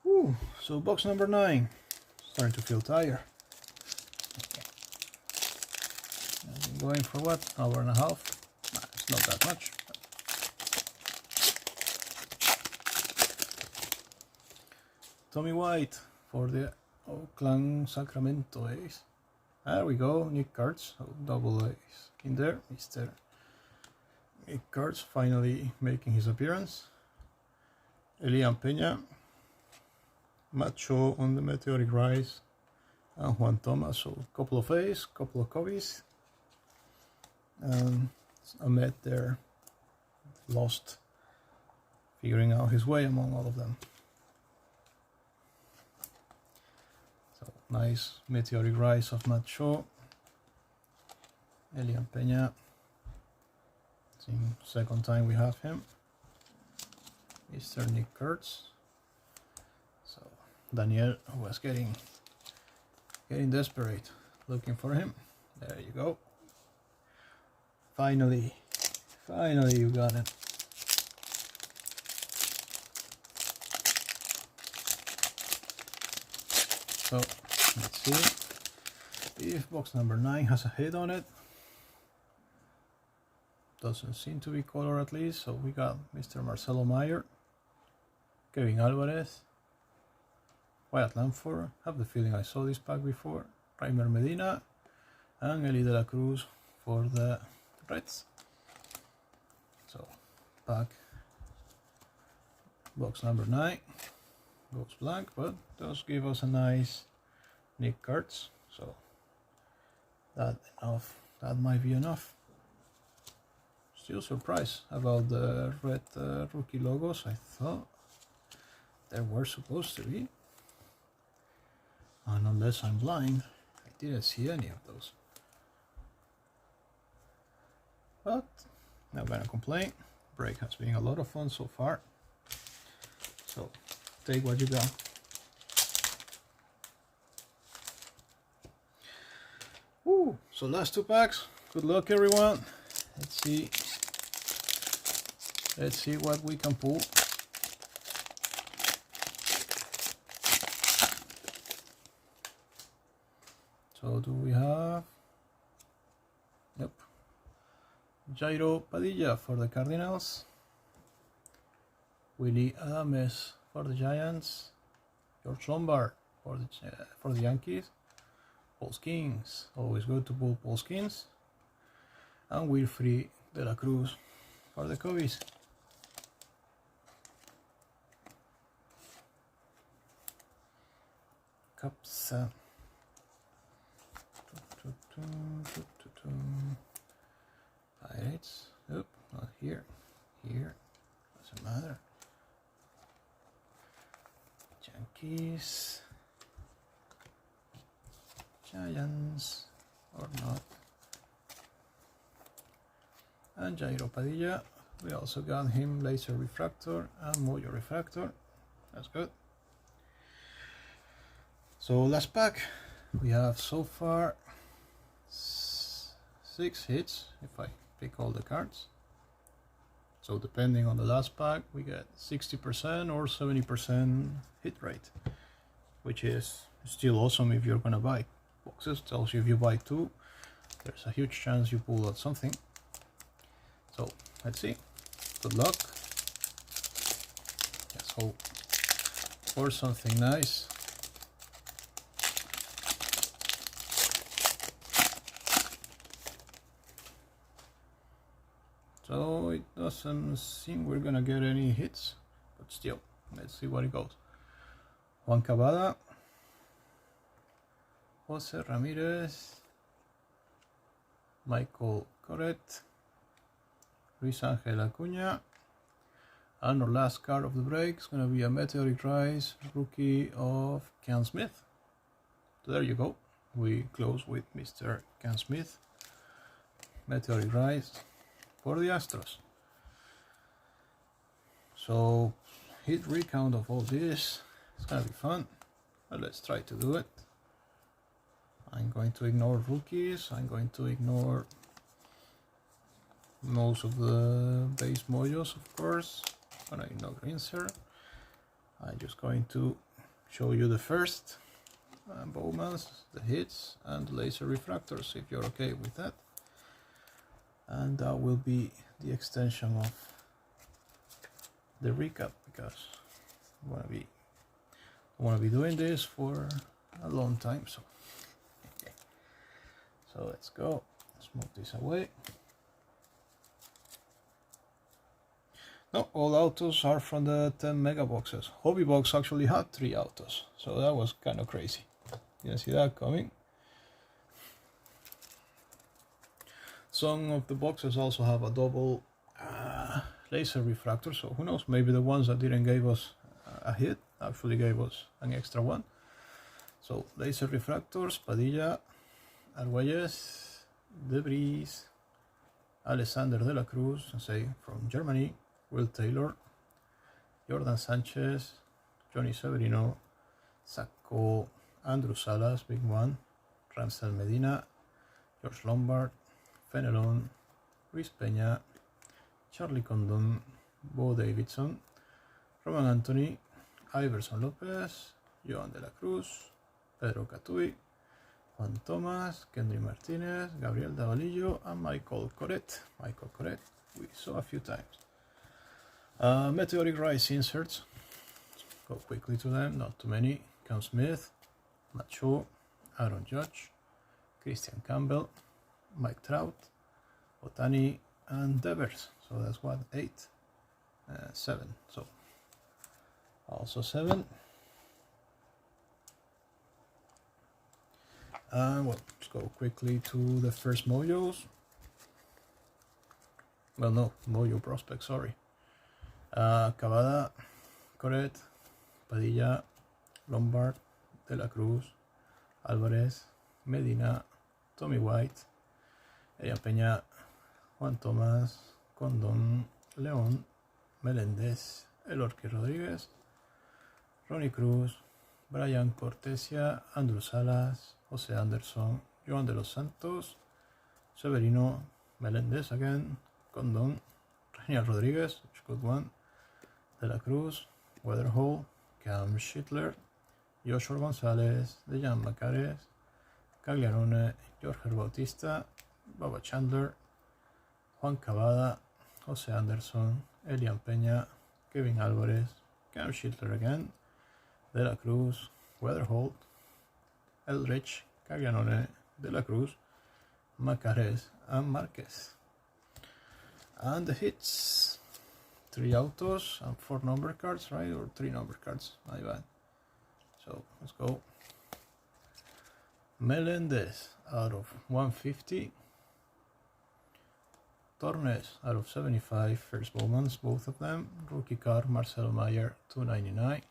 Woo. So box number 9, starting to feel tired. I've been going for what, hour and a half? Nah, it's not that much. Tommy White for the Oakland Sacramento A's. There we go, Nick Kurtz, double A's in there. Mr. Nick Kurtz finally making his appearance. Elian Peña, Macho on the meteoric rise, and Juan Thomas. So a couple of A's, couple of Cubbies. Ahmed there lost, figuring out his way among all of them. So nice meteoric rise of Matt Shaw. Elian Peña. It's the second time we have him. Mr. Nick Kurtz. So Daniel was getting getting desperate, looking for him. There you go. Finally you got him. So let's see if box number 9 has a hit on it. Doesn't seem to be color, at least. So we got Mr. Marcelo Mayer, Kevin Alvarez, Wyatt Lamford, have the feeling I saw this pack before, Reimer Medina, and Eli de la Cruz for the Reds. So pack box number 9 goes blank, but does give us a nice Nick cards, so that might be enough. Still surprised about the red rookie logos. I thought there were supposed to be, and unless I'm blind, I didn't see any of those. But not gonna complain. Break has been a lot of fun so far, so take what you got. Woo! So last 2 packs. Good luck, everyone. Let's see what we can pull. So do we have? Nope. Jairo Padilla for the Cardinals. Willie Adames for the Giants. George Lombard for the Yankees. Paul Skins, always good to pull Paul Skins. And Wilfred de la Cruz for the Cubbies. Cups. Pirates. Nope, not here. Here. Doesn't matter. Yankees. Giants. Or not. And Jairo Padilla. We also got him Laser Refractor and Mojo Refractor. That's good. So last pack. We have so far 6 hits if I pick all the cards. So depending on the last pack, we get 60% or 70% hit rate, which is still awesome if you're gonna buy boxes. Tells you if you buy 2, there's a huge chance you pull out something. So let's see. Good luck. Let's hope for something nice. So it doesn't seem we're gonna get any hits, but still, let's see what it goes. Juan Cavada, Jose Ramirez, Michael Corrett, Luis Angel Acuña, and our last card of the break is gonna be a Meteoric Rise rookie of Can Smith. So there you go. We close with Mr. Can Smith, Meteoric Rise for the Astros. So hit recount of all this. It's gonna be fun, but let's try to do it. I'm going to ignore rookies. I'm going to ignore most of the base mojos, of course. I'm gonna ignore insert. I'm just going to show you the first Bowman's, the hits, and the laser refractors, if you're okay with that. And that will be the extension of the recap, because I want to be doing this for a long time. So let's go. Let's move this away. No, all autos are from the 10 mega boxes. Hobby Box actually had 3 autos, so that was kind of crazy. Didn't see that coming. Some of the boxes also have a double laser refractor, so who knows, maybe the ones that didn't give us a hit actually gave us an extra one. So laser refractors: Padilla, Arguelles, Debris, Alexander de la Cruz, say from Germany, Will Taylor, Jordan Sanchez, Johnny Severino, Sacco, Andrew Salas, big one, Ramsel Medina, George Lombard, Fenelon, Luis Peña, Charlie Condon, Bo Davidson, Roman Anthony, Iverson Lopez, Joan de la Cruz, Pedro Catui, Juan Thomas, Kendry Martinez, Gabriel Davalillo, and Michael Corret. Michael Corret, we saw a few times. Meteoric Rise inserts. Go quickly to them, not too many. Cam Smith, Matt Shaw, Aaron Judge, Christian Campbell, Mike Trout, Otani, and Devers. So that's what, 8, 7. So also 7. And well, let's go quickly to the first Mojos. Well, no, Mojo prospect, sorry. Cavada, Corret, Padilla, Lombard, De La Cruz, Alvarez, Medina, Tommy White, Elian Peña, Juan Tomás, Condon, León, Melendez, Elorque Rodríguez, Ronnie Cruz, Brian Cortesia, Andrew Salas, Jose Anderson, Joan de los Santos, Severino, Melendez again, Condon, Renier Rodríguez, which good one, De La Cruz, Weatherhole, Cam Schittler, Joshua González, Dejan Macares, Cagliarone, Jorge Bautista, Baba Chandler, Juan Cavada, Jose Anderson, Elian Peña, Kevin Alvarez, Cam Schittler again, De La Cruz, Weatherholt, Eldridge, Caglianone, De La Cruz, Macares, and Marquez. And the hits, 3 autos and 4 number cards, right? Or 3 number cards, my bad. So let's go. Melendez out of 150. Tornes out of 75, first Bowmans, both of them. Rookie card, Marcelo Mayer, 299.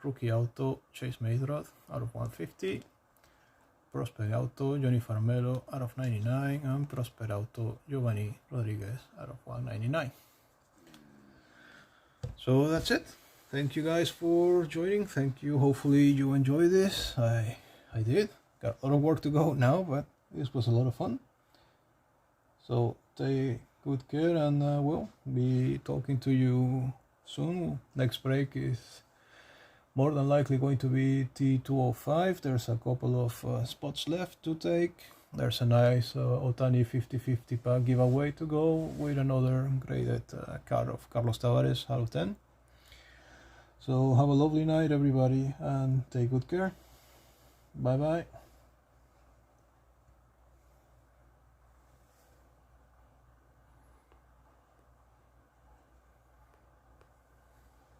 Rookie auto, Chase Maidroth out of 150. Prospect auto, Johnny Farmelo out of 99. And Prospect auto, Giovanni Rodriguez out of 199. So that's it. Thank you guys for joining. Thank you. Hopefully you enjoyed this. I did. Got a lot of work to go now, but this was a lot of fun. So take good care, and we'll be talking to you soon. Next break is more than likely going to be T205. There's a couple of spots left to take. There's a nice Otani 50-50 pack giveaway to go with another graded card of Carlos Tavares out of 10. So have a lovely night, everybody, and take good care. Bye bye.